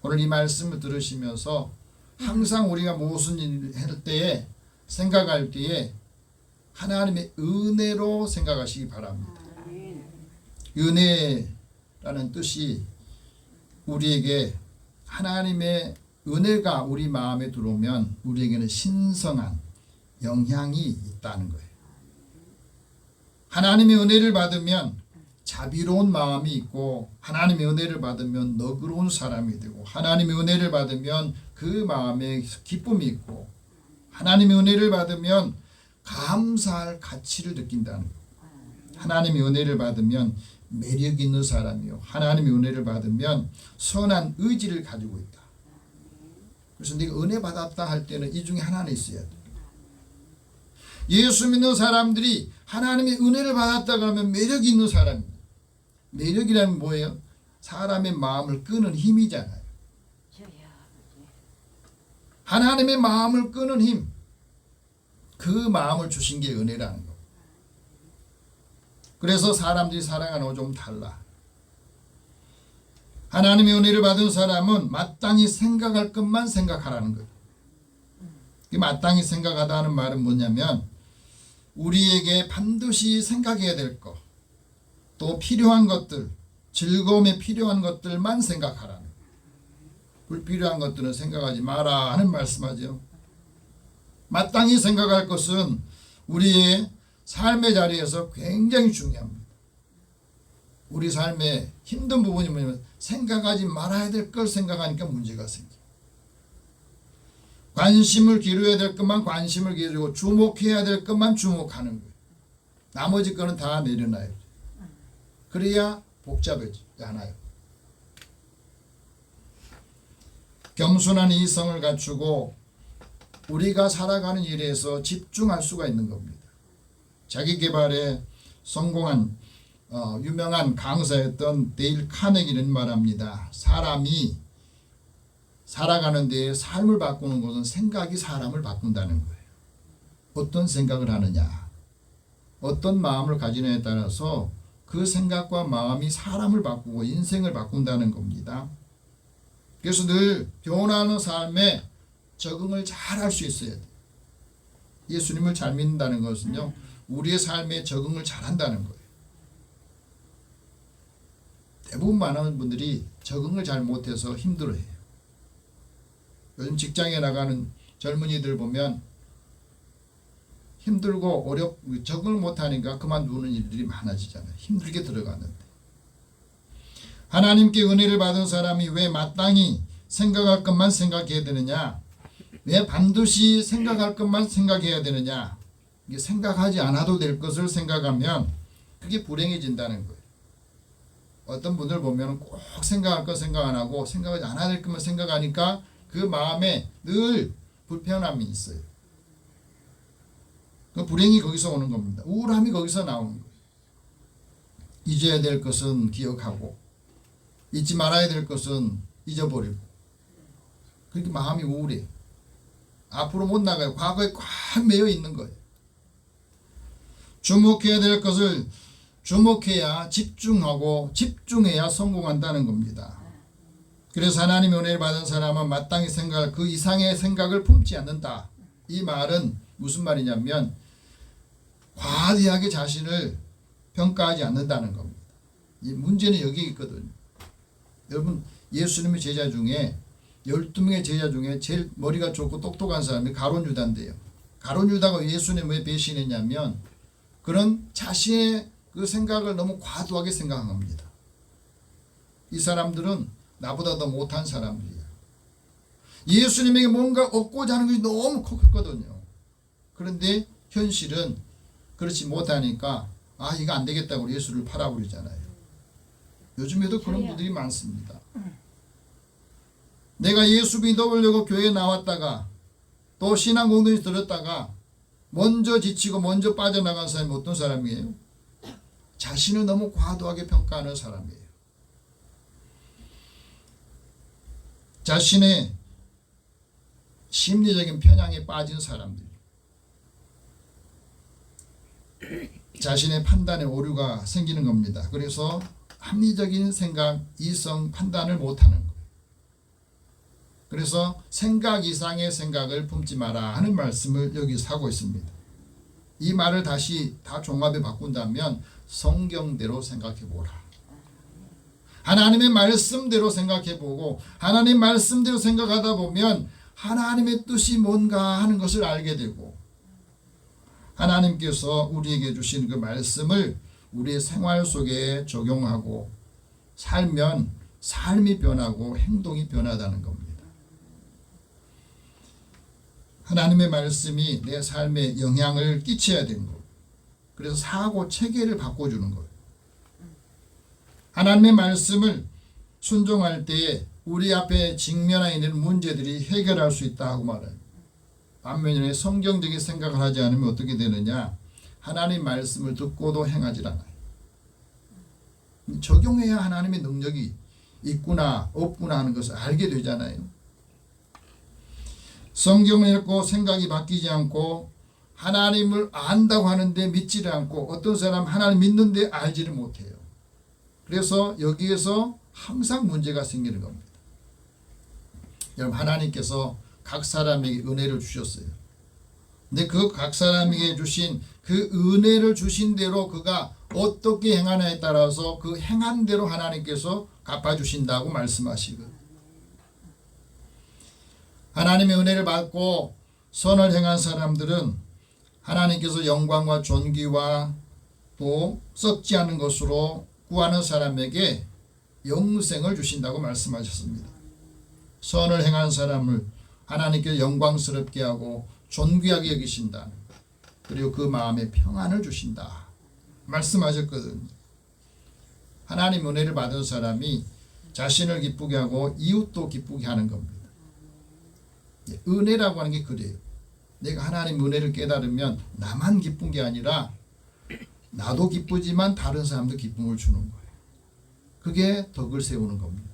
오늘 이 말씀을 들으시면서 항상 우리가 무슨 일을 할 때에 생각할 때에 하나님의 은혜로 생각하시기 바랍니다. 은혜라는 뜻이 우리에게 하나님의 은혜가 우리 마음에 들어오면 우리에게는 신성한 영향이 있다는 거예요. 하나님의 은혜를 받으면 자비로운 마음이 있고 하나님의 은혜를 받으면 너그러운 사람이 되고 하나님의 은혜를 받으면 그 마음에 기쁨이 있고 하나님의 은혜를 받으면 감사할 가치를 느낀다는 거예요. 하나님의 은혜를 받으면 매력 있는 사람이요. 하나님의 은혜를 받으면 선한 의지를 가지고 있다. 그래서 네가 은혜 받았다 할 때는 이 중에 하나는 있어야 돼. 예수 믿는 사람들이 하나님의 은혜를 받았다 그러면 매력이 있는 사람입니다. 매력이라면 뭐예요? 사람의 마음을 끄는 힘이잖아요. 하나님의 마음을 끄는 힘. 그 마음을 주신 게 은혜라는 거. 그래서 사람들이 살아가는 거 좀 달라. 하나님의 은혜를 받은 사람은 마땅히 생각할 것만 생각하라는 거예요. 마땅히 생각하다는 말은 뭐냐면 우리에게 반드시 생각해야 될 것, 또 필요한 것들, 즐거움에 필요한 것들만 생각하라는 거예요. 불필요한 것들은 생각하지 마라 하는 말씀하죠. 마땅히 생각할 것은 우리의 삶의 자리에서 굉장히 중요합니다. 우리 삶의 힘든 부분이 뭐냐면 생각하지 말아야 될 걸 생각하니까 문제가 생겨. 관심을 기울여야 될 것만 관심을 기울이고 주목해야 될 것만 주목하는 거예요. 나머지 거는 다 내려놔야 돼요. 그래야 복잡해지지 않아요. 겸손한 이성을 갖추고 우리가 살아가는 일에서 집중할 수가 있는 겁니다. 자기 개발에 성공한 유명한 강사였던 데일 카네기는 말합니다. 사람이 살아가는 데에 삶을 바꾸는 것은 생각이 사람을 바꾼다는 거예요. 어떤 생각을 하느냐, 어떤 마음을 가지느냐에 따라서 그 생각과 마음이 사람을 바꾸고 인생을 바꾼다는 겁니다. 그래서 늘 변화하는 삶에 적응을 잘 할 수 있어야 돼요. 예수님을 잘 믿는다는 것은요, 우리의 삶에 적응을 잘 한다는 거예요. 대부분 많은 분들이 적응을 잘 못해서 힘들어해요. 요즘 직장에 나가는 젊은이들 보면 힘들고 적응을 못하니까 그만두는 일들이 많아지잖아요. 힘들게 들어갔는데. 하나님께 은혜를 받은 사람이 왜 마땅히 생각할 것만 생각해야 되느냐? 왜 반드시 생각할 것만 생각해야 되느냐? 이게 생각하지 않아도 될 것을 생각하면 그게 불행해진다는 거예요. 어떤 분들 보면 꼭 생각할 것 생각 안 하고 생각하지 않아야 될 것만 생각하니까 그 마음에 늘 불편함이 있어요. 그 불행이 거기서 오는 겁니다. 우울함이 거기서 나오는 거예요. 잊어야 될 것은 기억하고 잊지 말아야 될 것은 잊어버리고 그렇게 마음이 우울해요. 앞으로 못 나가요. 과거에 꽉 매여 있는 거예요. 주목해야 될 것을 주목해야 집중하고 집중해야 성공한다는 겁니다. 그래서 하나님의 은혜를 받은 사람은 마땅히 생각할 그 이상의 생각을 품지 않는다. 이 말은 무슨 말이냐면 과대하게 자신을 평가하지 않는다는 겁니다. 이 문제는 여기 있거든요. 여러분 예수님의 제자 중에 12명의 제자 중에 제일 머리가 좋고 똑똑한 사람이 가룟 유다인데요. 가룟 유다가 예수님을 왜 배신했냐면 그런 자신의 그 생각을 너무 과도하게 생각한 겁니다. 이 사람들은 나보다 더 못한 사람들이에요. 예수님에게 뭔가 얻고자 하는 것이 너무 컸거든요. 그런데 현실은 그렇지 못하니까 이거 안 되겠다고 예수를 팔아버리잖아요. 요즘에도 그런 분들이 많습니다. 내가 예수 믿어보려고 교회에 나왔다가 또 신앙 공동에 들었다가 먼저 지치고 먼저 빠져나간 사람이 어떤 사람이에요? 자신을 너무 과도하게 평가하는 사람이에요. 자신의 심리적인 편향에 빠진 사람들, 자신의 판단에 오류가 생기는 겁니다. 그래서 합리적인 생각, 이성, 판단을 못하는 거예요. 그래서 생각 이상의 생각을 품지 마라 하는 말씀을 여기서 하고 있습니다. 이 말을 다시 다 종합해 바꾼다면 성경대로 생각해 보라. 하나님의 말씀대로 생각해 보고 하나님 말씀대로 생각하다 보면 하나님의 뜻이 뭔가 하는 것을 알게 되고 하나님께서 우리에게 주신 그 말씀을 우리의 생활 속에 적용하고 살면 삶이 변하고 행동이 변하다는 겁니다. 하나님의 말씀이 내 삶에 영향을 끼쳐야 되는 거예요. 그래서 사고 체계를 바꿔주는 거예요. 하나님의 말씀을 순종할 때에 우리 앞에 직면해 있는 문제들이 해결할 수 있다 하고 말해요. 반면에 성경적인 생각을 하지 않으면 어떻게 되느냐? 하나님 말씀을 듣고도 행하지 않아요. 적용해야 하나님의 능력이 있구나 없구나 하는 것을 알게 되잖아요. 성경을 읽고 생각이 바뀌지 않고 하나님을 안다고 하는데 믿지를 않고 어떤 사람 하나님 믿는데 알지를 못해요. 그래서 여기에서 항상 문제가 생기는 겁니다. 여러분 하나님께서 각 사람에게 은혜를 주셨어요. 근데 그 각 사람에게 주신 그 은혜를 주신 대로 그가 어떻게 행하냐에 따라서 그 행한 대로 하나님께서 갚아주신다고 말씀하시거든요. 하나님의 은혜를 받고 선을 행한 사람들은 하나님께서 영광과 존귀와 또 썩지 않은 것으로 구하는 사람에게 영생을 주신다고 말씀하셨습니다. 선을 행한 사람을 하나님께서 영광스럽게 하고 존귀하게 여기신다. 그리고 그 마음에 평안을 주신다. 말씀하셨거든요. 하나님 은혜를 받은 사람이 자신을 기쁘게 하고 이웃도 기쁘게 하는 겁니다. 은혜라고 하는 게 그래요. 내가 하나님 은혜를 깨달으면 나만 기쁜 게 아니라 나도 기쁘지만 다른 사람도 기쁨을 주는 거예요. 그게 덕을 세우는 겁니다.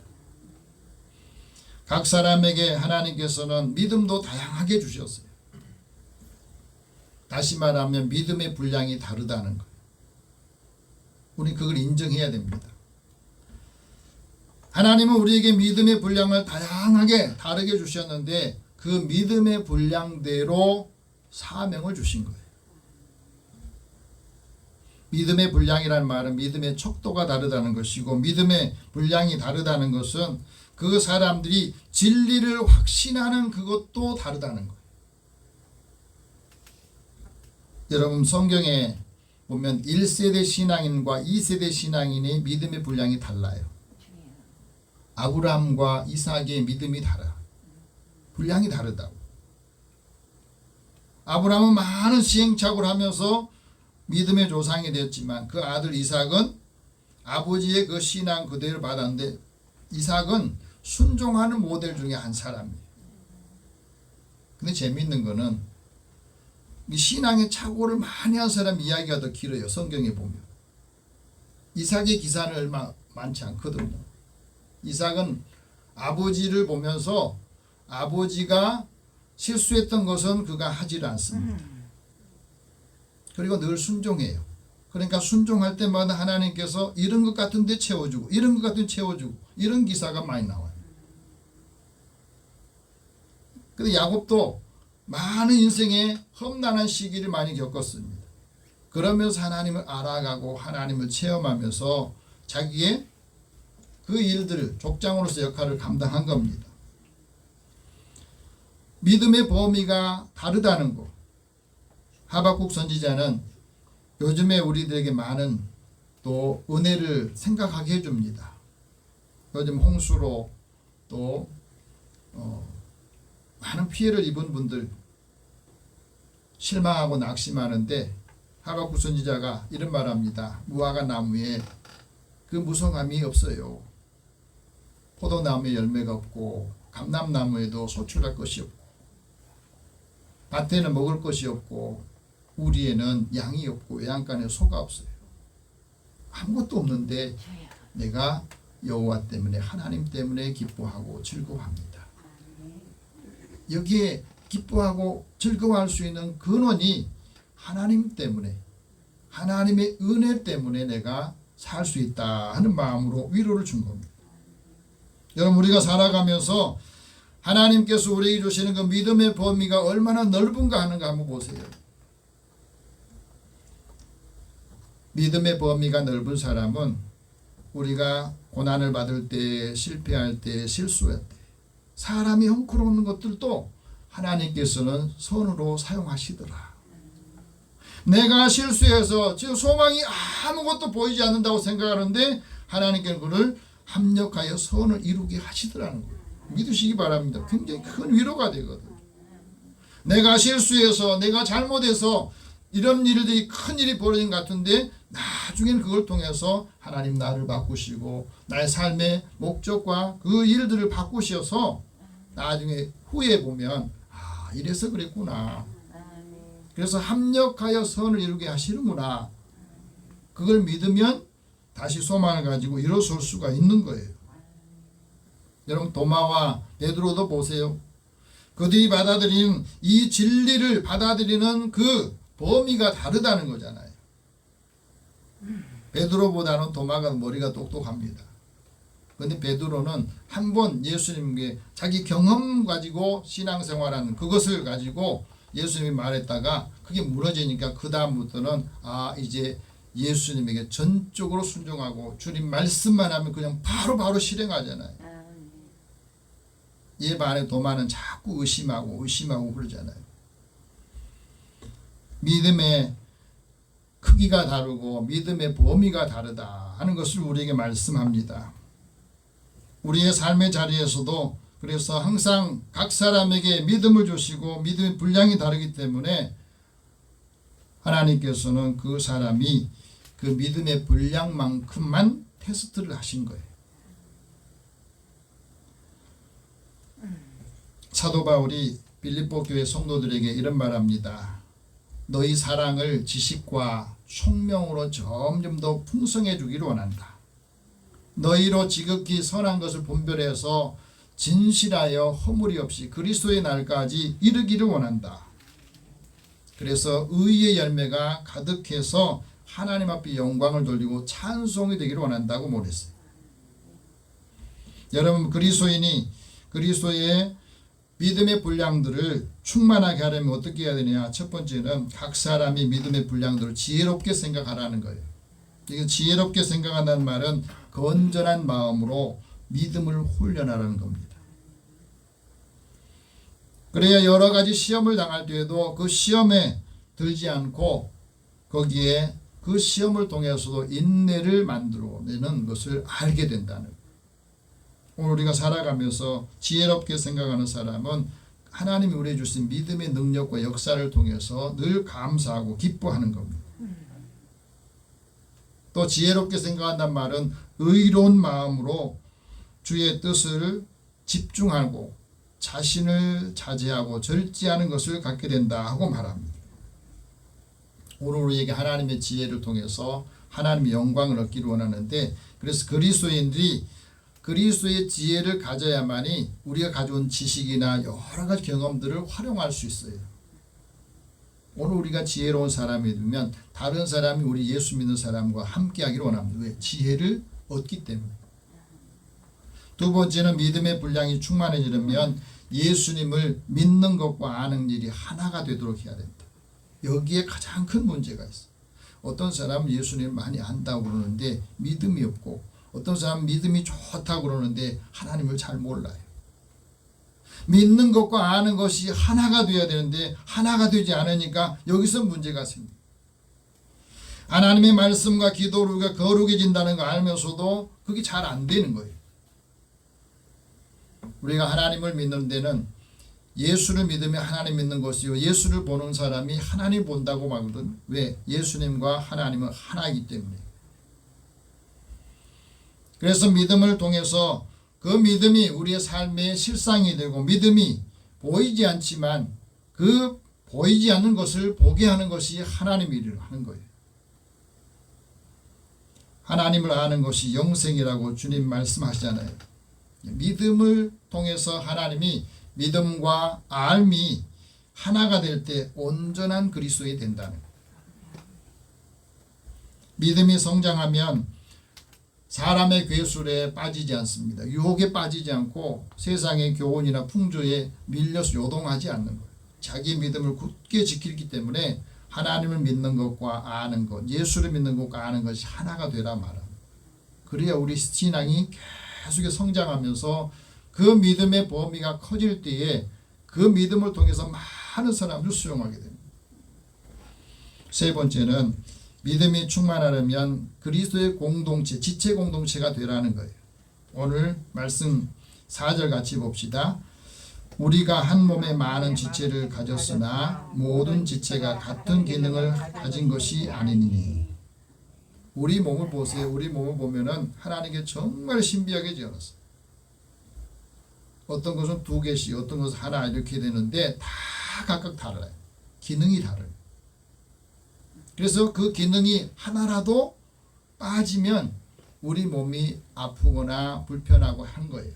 각 사람에게 하나님께서는 믿음도 다양하게 주셨어요. 다시 말하면 믿음의 분량이 다르다는 거예요. 우리 그걸 인정해야 됩니다. 하나님은 우리에게 믿음의 분량을 다양하게 다르게 주셨는데 그 믿음의 분량대로 사명을 주신 거예요. 믿음의 분량이라는 말은 믿음의 척도가 다르다는 것이고 믿음의 분량이 다르다는 것은 그 사람들이 진리를 확신하는 그것도 다르다는 거예요. 여러분 성경에 보면 1세대 신앙인과 2세대 신앙인의 믿음의 분량이 달라요. 아브라함과 이삭의 믿음이 달라. 분량이 다르다고. 아브라함은 많은 시행착오를 하면서 믿음의 조상이 되었지만 그 아들 이삭은 아버지의 그 신앙 그대로 받았는데 이삭은 순종하는 모델 중에 한 사람이에요. 근데 재미있는 거는 이 신앙의 착오를 많이 한 사람 이야기가 더 길어요. 성경에 보면. 이삭의 기사는 얼마 많지 않거든요. 이삭은 아버지를 보면서 아버지가 실수했던 것은 그가 하지를 않습니다. 그리고 늘 순종해요. 그러니까 순종할 때마다 하나님께서 이런 것 같은데 채워주고 이런 것 같은데 채워주고 이런 기사가 많이 나와요. 근데 야곱도 많은 인생의 험난한 시기를 많이 겪었습니다. 그러면서 하나님을 알아가고 하나님을 체험하면서 자기의 그 일들을 족장으로서 역할을 감당한 겁니다. 믿음의 범위가 다르다는 거. 하박국 선지자는 요즘에 우리들에게 많은 또 은혜를 생각하게 해줍니다. 요즘 홍수로 또 많은 피해를 입은 분들 실망하고 낙심하는데 하박국 선지자가 이런 말합니다. 무화과 나무에 그 무성함이 없어요. 포도나무에 열매가 없고 감람나무에도 소출할 것이 없고 밭에는 먹을 것이 없고 우리에는 양이 없고 외양간에 소가 없어요. 아무것도 없는데 내가 여호와 때문에 하나님 때문에 기뻐하고 즐거워합니다. 여기에 기뻐하고 즐거워할 수 있는 근원이 하나님 때문에 하나님의 은혜 때문에 내가 살 수 있다 하는 마음으로 위로를 준 겁니다. 여러분 우리가 살아가면서 하나님께서 우리에게 주시는 그 믿음의 범위가 얼마나 넓은가 하는가 한번 보세요. 믿음의 범위가 넓은 사람은 우리가 고난을 받을 때, 실패할 때, 실수할 때 사람이 헝클어오는 것들도 하나님께서는 선으로 사용하시더라. 내가 실수해서 지금 소망이 아무것도 보이지 않는다고 생각하는데 하나님께서 그를 합력하여 선을 이루게 하시더라는 거예요. 믿으시기 바랍니다. 굉장히 큰 위로가 되거든. 내가 실수해서 내가 잘못해서 이런 일들이 큰 일이 벌어진 것 같은데 나중엔 그걸 통해서 하나님 나를 바꾸시고 나의 삶의 목적과 그 일들을 바꾸셔서 나중에 후에 보면 아 이래서 그랬구나. 그래서 합력하여 선을 이루게 하시는구나. 그걸 믿으면 다시 소망을 가지고 일어설 수가 있는 거예요. 여러분 도마와 베드로도 보세요. 그들이 받아들인 이 진리를 받아들이는 그 범위가 다르다는 거잖아요. 베드로보다는 도마가 머리가 똑똑합니다. 그런데 베드로는 한 번 예수님께 자기 경험 가지고 신앙생활하는 그것을 가지고 예수님이 말했다가 그게 무너지니까 그 다음부터는 아 이제 예수님에게 전적으로 순종하고 주님 말씀만 하면 그냥 바로 실행하잖아요. 얘 반에 도마는 자꾸 의심하고 그러잖아요. 믿음의 크기가 다르고 믿음의 범위가 다르다 하는 것을 우리에게 말씀합니다. 우리의 삶의 자리에서도 그래서 항상 각 사람에게 믿음을 주시고 믿음의 분량이 다르기 때문에 하나님께서는 그 사람이 그 믿음의 분량만큼만 테스트를 하신 거예요. 사도 바울이 빌립보 교회 성도들에게 이런 말합니다. 너희 사랑을 지식과 총명으로 점점 더 풍성해 주기를 원한다. 너희로 지극히 선한 것을 분별해서 진실하여 허물이 없이 그리스도의 날까지 이르기를 원한다. 그래서 의의 열매가 가득해서 하나님 앞에 영광을 돌리고 찬송이 되기를 원한다고 말했어요. 여러분 그리스도인이 그리스도의 믿음의 분량들을 충만하게 하려면 어떻게 해야 되냐. 첫 번째는 각 사람이 믿음의 분량들을 지혜롭게 생각하라는 거예요. 이게 지혜롭게 생각한다는 말은 건전한 마음으로 믿음을 훈련하라는 겁니다. 그래야 여러 가지 시험을 당할 때에도 그 시험에 들지 않고 거기에 그 시험을 통해서도 인내를 만들어내는 것을 알게 된다는 거예요. 오늘 우리가 살아가면서 지혜롭게 생각하는 사람은 하나님이 우리에게 주신 믿음의 능력과 역사를 통해서 늘 감사하고 기뻐하는 겁니다. 또 지혜롭게 생각한다는 말은 의로운 마음으로 주의 뜻을 집중하고 자신을 자제하고 절제하는 것을 갖게 된다 하고 말합니다. 오늘 우리에게 하나님의 지혜를 통해서 하나님의 영광을 얻기를 원하는데 그래서 그리스도인들이 그리스도의 지혜를 가져야만이 우리가 가져온 지식이나 여러 가지 경험들을 활용할 수 있어요. 오늘 우리가 지혜로운 사람이 되면 다른 사람이 우리 예수 믿는 사람과 함께 하기를 원합니다. 왜? 지혜를 얻기 때문에. 두 번째는 믿음의 분량이 충만해지려면 예수님을 믿는 것과 아는 일이 하나가 되도록 해야 됩니다. 여기에 가장 큰 문제가 있어요. 어떤 사람은 예수님을 많이 안다고 그러는데 믿음이 없고 어떤 사람은 믿음이 좋다고 그러는데 하나님을 잘 몰라요. 믿는 것과 아는 것이 하나가 되어야 되는데 하나가 되지 않으니까 여기서 문제가 생깁니다. 하나님의 말씀과 기도로 우리가 거룩해진다는 거 알면서도 그게 잘 안 되는 거예요. 우리가 하나님을 믿는 데는 예수를 믿으면 하나님 믿는 것이요, 예수를 보는 사람이 하나님 본다고 말거든. 왜? 예수님과 하나님은 하나이기 때문에. 그래서 믿음을 통해서 그 믿음이 우리의 삶의 실상이 되고, 믿음이 보이지 않지만 그 보이지 않는 것을 보게 하는 것이 하나님의 일을 하는 거예요. 하나님을 아는 것이 영생이라고 주님 말씀하시잖아요. 믿음을 통해서 하나님이 믿음과 알미 하나가 될 때 온전한 그리스도인이 된다는 거예요. 믿음이 성장하면 사람의 괴술에 빠지지 않습니다. 유혹에 빠지지 않고 세상의 교훈이나 풍조에 밀려서 요동하지 않는 거예요. 자기 믿음을 굳게 지키기 때문에 하나님을 믿는 것과 아는 것, 예수를 믿는 것과 아는 것이 하나가 되라 말합니다. 그래야 우리 신앙이 계속 성장하면서 그 믿음의 범위가 커질 때에 그 믿음을 통해서 많은 사람을 수용하게 됩니다. 세 번째는 믿음이 충만하려면 그리스도의 공동체, 지체 공동체가 되라는 거예요. 오늘 말씀 4절 같이 봅시다. 우리가 한 몸에 많은 지체를 가졌으나 모든 지체가 같은 기능을 가진 것이 아니니. 우리 몸을 보세요. 우리 몸을 보면은 하나님께 정말 신비하게 지어놨어요. 어떤 것은 2개씩, 어떤 것은 하나 이렇게 되는데 다 각각 달라요. 기능이 다르요. 그래서 그 기능이 하나라도 빠지면 우리 몸이 아프거나 불편하고 한 거예요.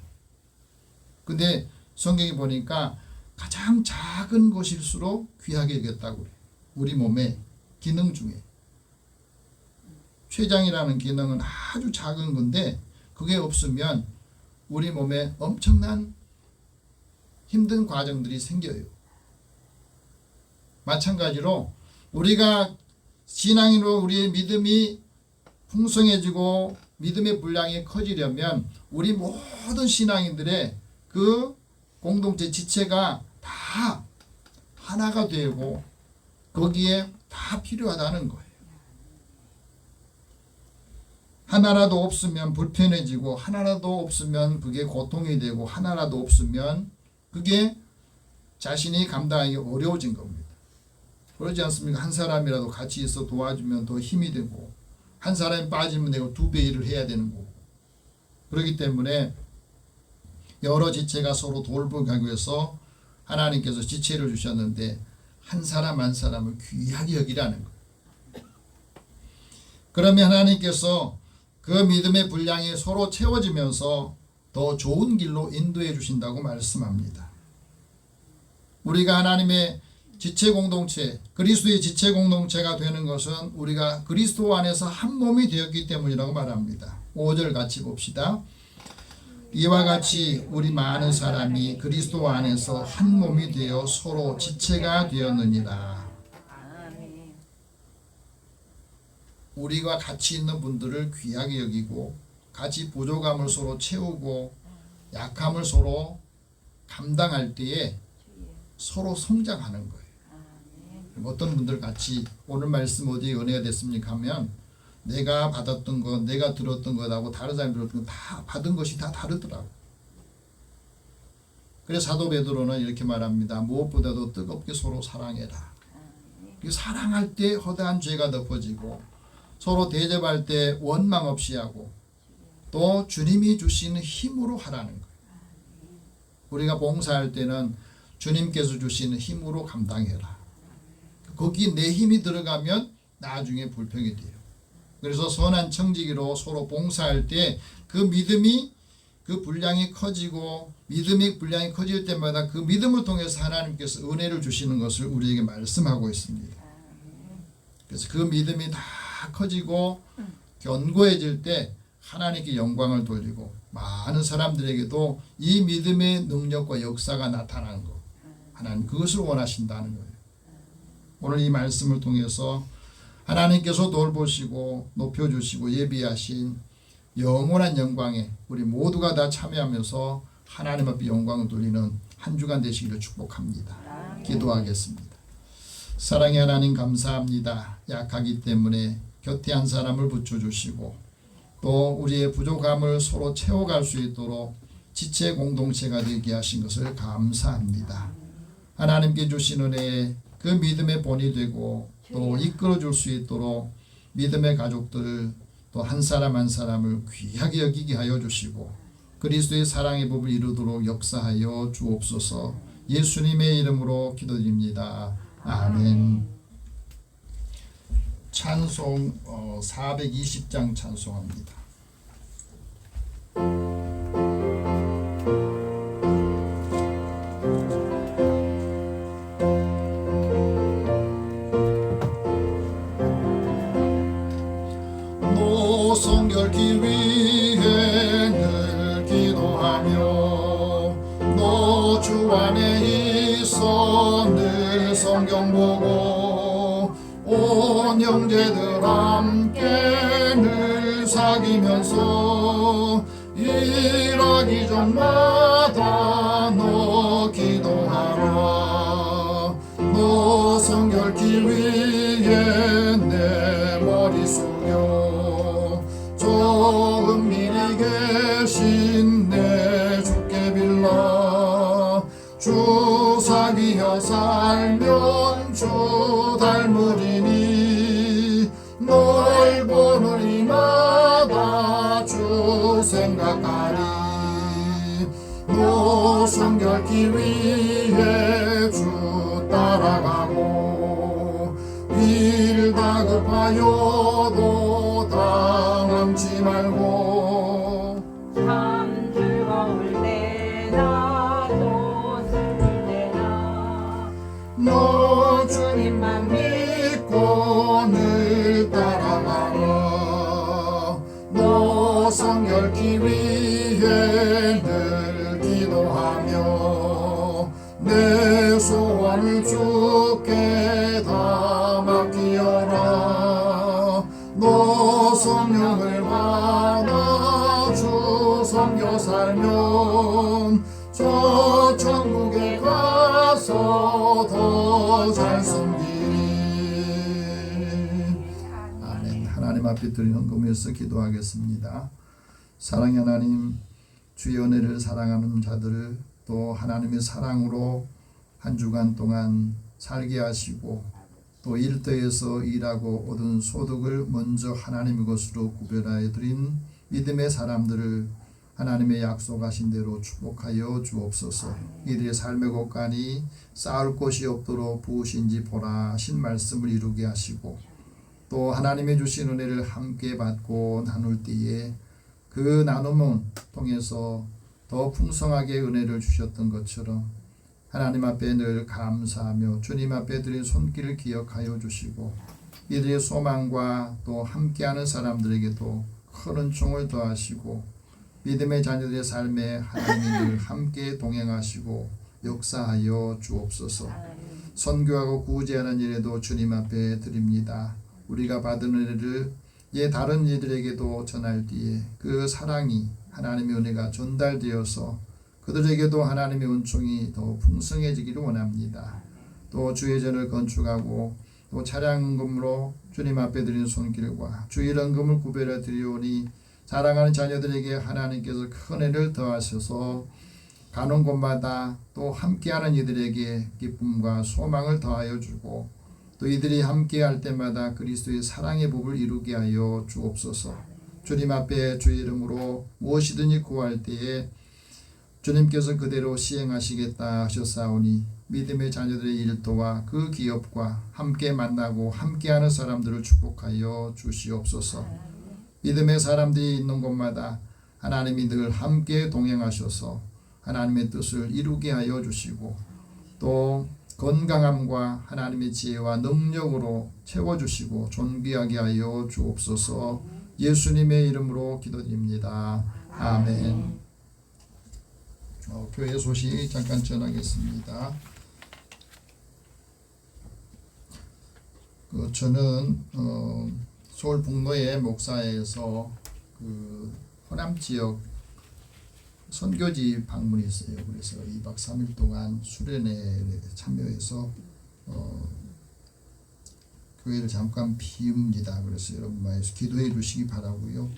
근데 성경에 보니까 가장 작은 것일수록 귀하게 여겼다고 그래요. 우리 몸의 기능 중에. 췌장이라는 기능은 아주 작은 건데 그게 없으면 우리 몸에 엄청난 힘든 과정들이 생겨요. 마찬가지로 우리가 신앙인으로 우리의 믿음이 풍성해지고 믿음의 분량이 커지려면 우리 모든 신앙인들의 그 공동체 지체가 다 하나가 되고 거기에 다 필요하다는 거예요. 하나라도 없으면 불편해지고 하나라도 없으면 그게 고통이 되고 하나라도 없으면 그게 자신이 감당하기 어려워진 겁니다. 그러지 않습니까? 한 사람이라도 같이 있어 도와주면 더 힘이 되고 한 사람이 빠지면 내가 2배 일을 해야 되는 거고. 그렇기 때문에 여러 지체가 서로 돌보기 위해서 하나님께서 지체를 주셨는데 한 사람 한 사람을 귀하게 여기라는 거예요. 그러면 하나님께서 그 믿음의 분량이 서로 채워지면서 더 좋은 길로 인도해 주신다고 말씀합니다. 우리가 하나님의 지체 공동체, 그리스도의 지체 공동체가 되는 것은 우리가 그리스도 안에서 한 몸이 되었기 때문이라고 말합니다. 5절 같이 봅시다. 이와 같이 우리 많은 사람이 그리스도 안에서 한 몸이 되어 서로 지체가 되었느니라. 우리가 같이 있는 분들을 귀하게 여기고 같이 부족함을 서로 채우고 약함을 서로 감당할 때에 서로 성장하는 거예요. 어떤 분들 같이 오늘 말씀 어디에 은혜가 됐습니까 하면 내가 받았던 것, 내가 들었던 것하고 다른 사람이 들었던 것 다 받은 것이 다 다르더라고요. 그래서 사도 베드로는 이렇게 말합니다. 무엇보다도 뜨겁게 서로 사랑해라. 사랑할 때 허다한 죄가 덮어지고 서로 대접할 때 원망 없이 하고 또 주님이 주시는 힘으로 하라는 거예요. 우리가 봉사할 때는 주님께서 주시는 힘으로 감당해라. 거기 내 힘이 들어가면 나중에 불평이 돼요. 그래서 선한 청지기로 서로 봉사할 때 그 믿음이 그 분량이 커지고 믿음의 분량이 커질 때마다 그 믿음을 통해서 하나님께서 은혜를 주시는 것을 우리에게 말씀하고 있습니다. 그래서 그 믿음이 다 커지고 견고해질 때 하나님께 영광을 돌리고 많은 사람들에게도 이 믿음의 능력과 역사가 나타나는 것, 하나님 그것을 원하신다는 거예요. 오늘 이 말씀을 통해서 하나님께서 돌보시고 높여주시고 예비하신 영원한 영광에 우리 모두가 다 참여하면서 하나님 앞에 영광을 돌리는 한 주간 되시기를 축복합니다. 기도하겠습니다. 사랑의 하나님 감사합니다. 약하기 때문에 곁에 한 사람을 붙여주시고 또 우리의 부족함을 서로 채워갈 수 있도록 지체 공동체가 되게 하신 것을 감사합니다. 하나님께 주신 은혜에 그 믿음의 본이 되고 또 이끌어줄 수 있도록 믿음의 가족들을 또 한 사람 한 사람을 귀하게 여기게 하여 주시고 그리스도의 사랑의 법을 이루도록 역사하여 주옵소서. 예수님의 이름으로 기도드립니다. 아멘. 찬송 420장 찬송합니다. 성결기 위해 늘 기도하며 너 주 안에 있어 늘 성경 보고 온 형제들 함께 늘 사귀면서 일하기 전마다 너 기도하라. 너 성결기 위해 내 머리 숙여 저 은밀히 계신 내 주께 빌라. 주 사귀어 살면 주 닮으리니 널 보는 이마다 주 생각하리. 너 성결기 위해 주 따라가고 일 다급하여도 당함지 말고 참 즐거울 때나 또 슬플 때나 너 주님만 믿고 늘 따라가라. 너 성결기 위해 늘 기도하며 내 소원을 주께 다 맡기어라. 너 성령을 받아 주 섬겨 살면 저 천국에 가서 더 잘 섬기리. 아멘. 하나님 앞에 드리는 헌금에서 기도하겠습니다. 사랑의 하나님, 주의 은혜를 사랑하는 자들을 또 하나님의 사랑으로 한 주간 동안 살게 하시고 또 일터에서 일하고 얻은 소득을 먼저 하나님의 것으로 구별하여 드린 믿음의 사람들을 하나님의 약속하신 대로 축복하여 주옵소서. 이들의 삶의 곳간이 쌓을 곳이 없도록 부으신지 보라 하신 말씀을 이루게 하시고 또 하나님의 주신 은혜를 함께 받고 나눌 때에 그 나눔을 통해서 더 풍성하게 은혜를 주셨던 것처럼 하나님 앞에 늘 감사하며 주님 앞에 드린 손길을 기억하여 주시고 이들의 소망과 또 함께하는 사람들에게도 큰 은총을 더하시고 믿음의 자녀들의 삶에 하나님이 늘 함께 동행하시고 역사하여 주옵소서. 선교하고 구제하는 일에도 주님 앞에 드립니다. 우리가 받은 은혜를 다른 이들에게도 전할 때에 그 사랑이 하나님의 은혜가 전달되어서 그들에게도 하나님의 은총이 더 풍성해지기를 원합니다. 또 주의 전을 건축하고 또 차량금으로 주님 앞에 드리는 손길과 주의 헌금을 구별해 드리오니 사랑하는 자녀들에게 하나님께서 큰 은혜를 더하셔서 가는 곳마다 또 함께하는 이들에게 기쁨과 소망을 더하여 주고 또 이들이 함께할 때마다 그리스도의 사랑의 법을 이루게 하여 주옵소서. 주님 앞에 주의 이름으로 무엇이든지 구할 때에 주님께서 그대로 시행하시겠다 하셨사오니 믿음의 자녀들의 일터와 그 기업과 함께 만나고 함께하는 사람들을 축복하여 주시옵소서. 믿음의 사람들이 있는 곳마다 하나님이 늘 함께 동행하셔서 하나님의 뜻을 이루게 하여 주시고 또 건강함과 하나님의 지혜와 능력으로 채워주시고 존귀하게 하여 주옵소서. 예수님의 이름으로 기도드립니다. 아멘. 교회 소식 잠깐 전하겠습니다. 저는 서울 북로의 목사에서 호남 지역 선교지 방문이 있어요. 그래서 2박 3일 동안 수련회에 참여해서 교회를 잠깐 비웁니다. 그래서 여러분 많이 기도해 주시기 바라고요.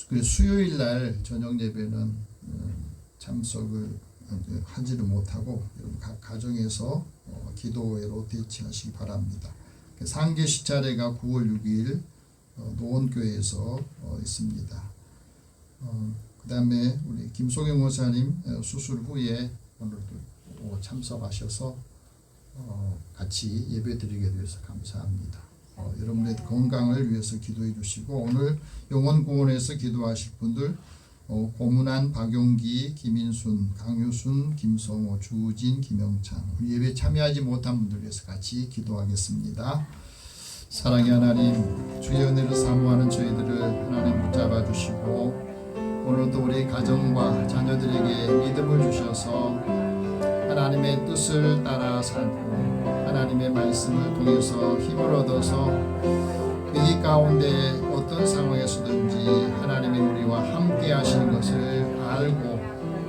그래서 수요일 날 저녁 예배는 참석을 하지를 못하고 여러분 각 가정에서 기도회로 대치하시기 바랍니다. 상계시 차례가 9월 6일 노원교회에서 있습니다. 그 다음에 우리 김소경 원사님 수술 후에 오늘도 참석하셔서 같이 예배드리게 되어서 감사합니다. 여러분의 건강을 위해서 기도해 주시고 오늘 영원구원에서 기도하실 분들 고문한, 박용기, 김인순, 강유순, 김성호, 주진, 김영창 우리 예배 참여하지 못한 분들 위해서 같이 기도하겠습니다. 사랑의 하나님, 주의 은혜를 사모하는 저희들을 하나님 붙잡아 주시고 오늘도 우리 가정과 자녀들에게 믿음을 주셔서 하나님의 뜻을 따라 살고 하나님의 말씀을 통해서 힘을 얻어서 위기 가운데 어떤 상황에서든지 하나님이 우리와 함께 하시는 것을 알고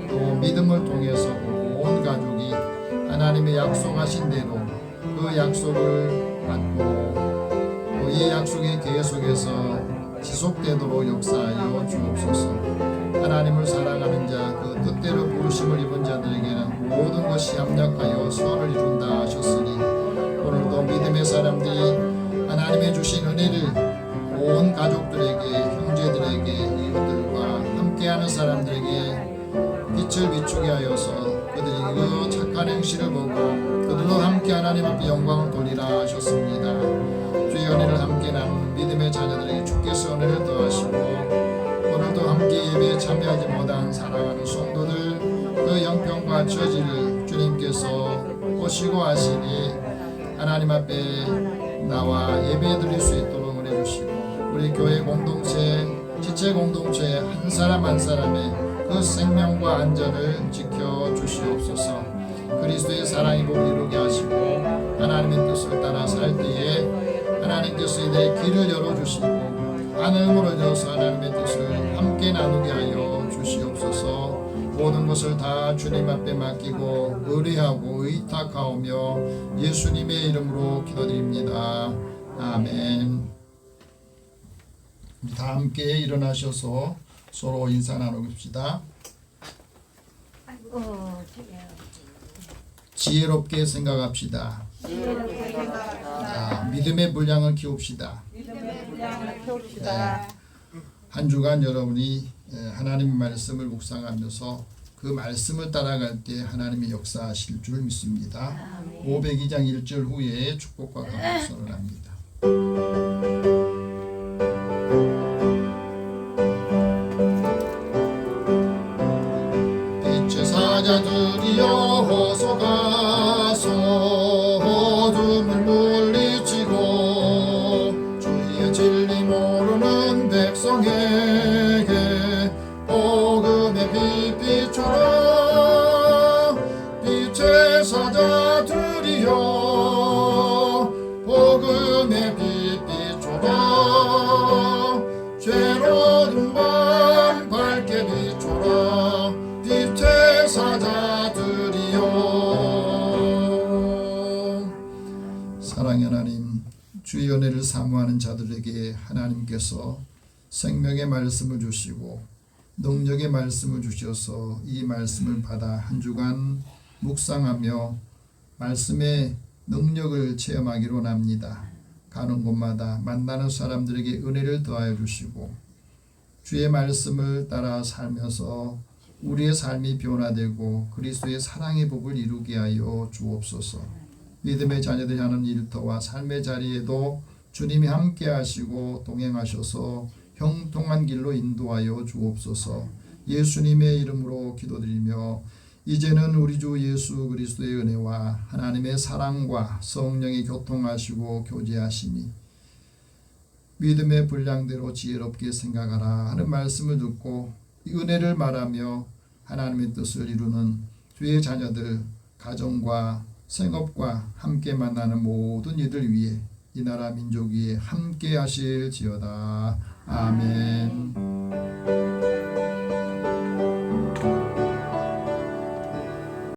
또 믿음을 통해서 온 가족이 하나님의 약속하신 대로 그 약속을 받고 또 이 약속의 계속해서 지속되도록 역사하여 주옵소서. 하나님을 사랑하는 자, 그 뜻대로 부르심을 입은 자들에게는 모든 것이 합력하여 선을 이룬다 하셨으니 오늘도 믿음의 사람들이 하나님의 주신 은혜를 온 가족들에게, 형제들에게, 이웃들과 함께하는 사람들에게 빛을 비추게 하여서 그들이 그 착한 행실을 보고 그들도 함께 하나님 앞에 영광을 돌리라 하셨습니다. 주의 은혜를 함께 나누는 믿음의 자녀들에게 주께서 은혜를 더하시고 오늘도 함께 예배에 참여하지 못한 사랑하는 성도들 그 영평과 처지를 주님께서 보시고 하시니 하나님 앞에 나와 예배 드릴 수 있도록 은혜 주시고 우리 교회 공동체, 지체 공동체 한 사람 한 사람의 그 생명과 안전을 지켜 주시옵소서. 그리스도의 사랑이 복을 이루게 하시고 하나님의 뜻을 따라 살 때에 하나님께서 내 길을 열어주시고 하늘 무너져서 하나님의 뜻을 함께 나누게 하여 주시옵소서. 모든 것을 다 주님 앞에 맡기고 의뢰하고 의탁하오며 예수님의 이름으로 기도드립니다. 아멘. 우리 다 함께 일어나셔서 서로 인사 나누십시다. 지혜롭게 생각합시다. 믿음의 분량을 키웁시다. 한 주간 여러분이 하나님의 말씀을 묵상하면서 그 말씀을 따라갈 때 하나님의 역사하실 줄 믿습니다. 502장 1절 후에 축복과 감사 선언합니다. 빛의 사자들이여 어서 가서 어둠을 물리치고 주의 진리 모르는 백성에게 복음의 빛 비춰라. 빛의 사자들이여 복음의 빛 비춰라. 죄로운 밤 밝게 비춰라. 빛의 사자들이여. 사랑의 하나님, 주의 은혜를 사모하는 자들에게 하나님께서 생명의 말씀을 주시고 능력의 말씀을 주셔서 이 말씀을 받아 한 주간 묵상하며 말씀의 능력을 체험하기로 합니다. 가는 곳마다 만나는 사람들에게 은혜를 더하여 주시고 주의 말씀을 따라 살면서 우리의 삶이 변화되고 그리스도의 사랑의 복을 이루게 하여 주옵소서. 믿음의 자녀들이 하는 일터와 삶의 자리에도 주님이 함께 하시고 동행하셔서 형통한 길로 인도하여 주옵소서. 예수님의 이름으로 기도드리며 이제는 우리 주 예수 그리스도의 은혜와 하나님의 사랑과 성령이 교통하시고 교제하시니 믿음의 분량대로 지혜롭게 생각하라 하는 말씀을 듣고 은혜를 말하며 하나님의 뜻을 이루는 주의 자녀들 가정과 생업과 함께 만나는 모든 이들 위해 이 나라 민족 위에 함께 하실지어다. 아멘.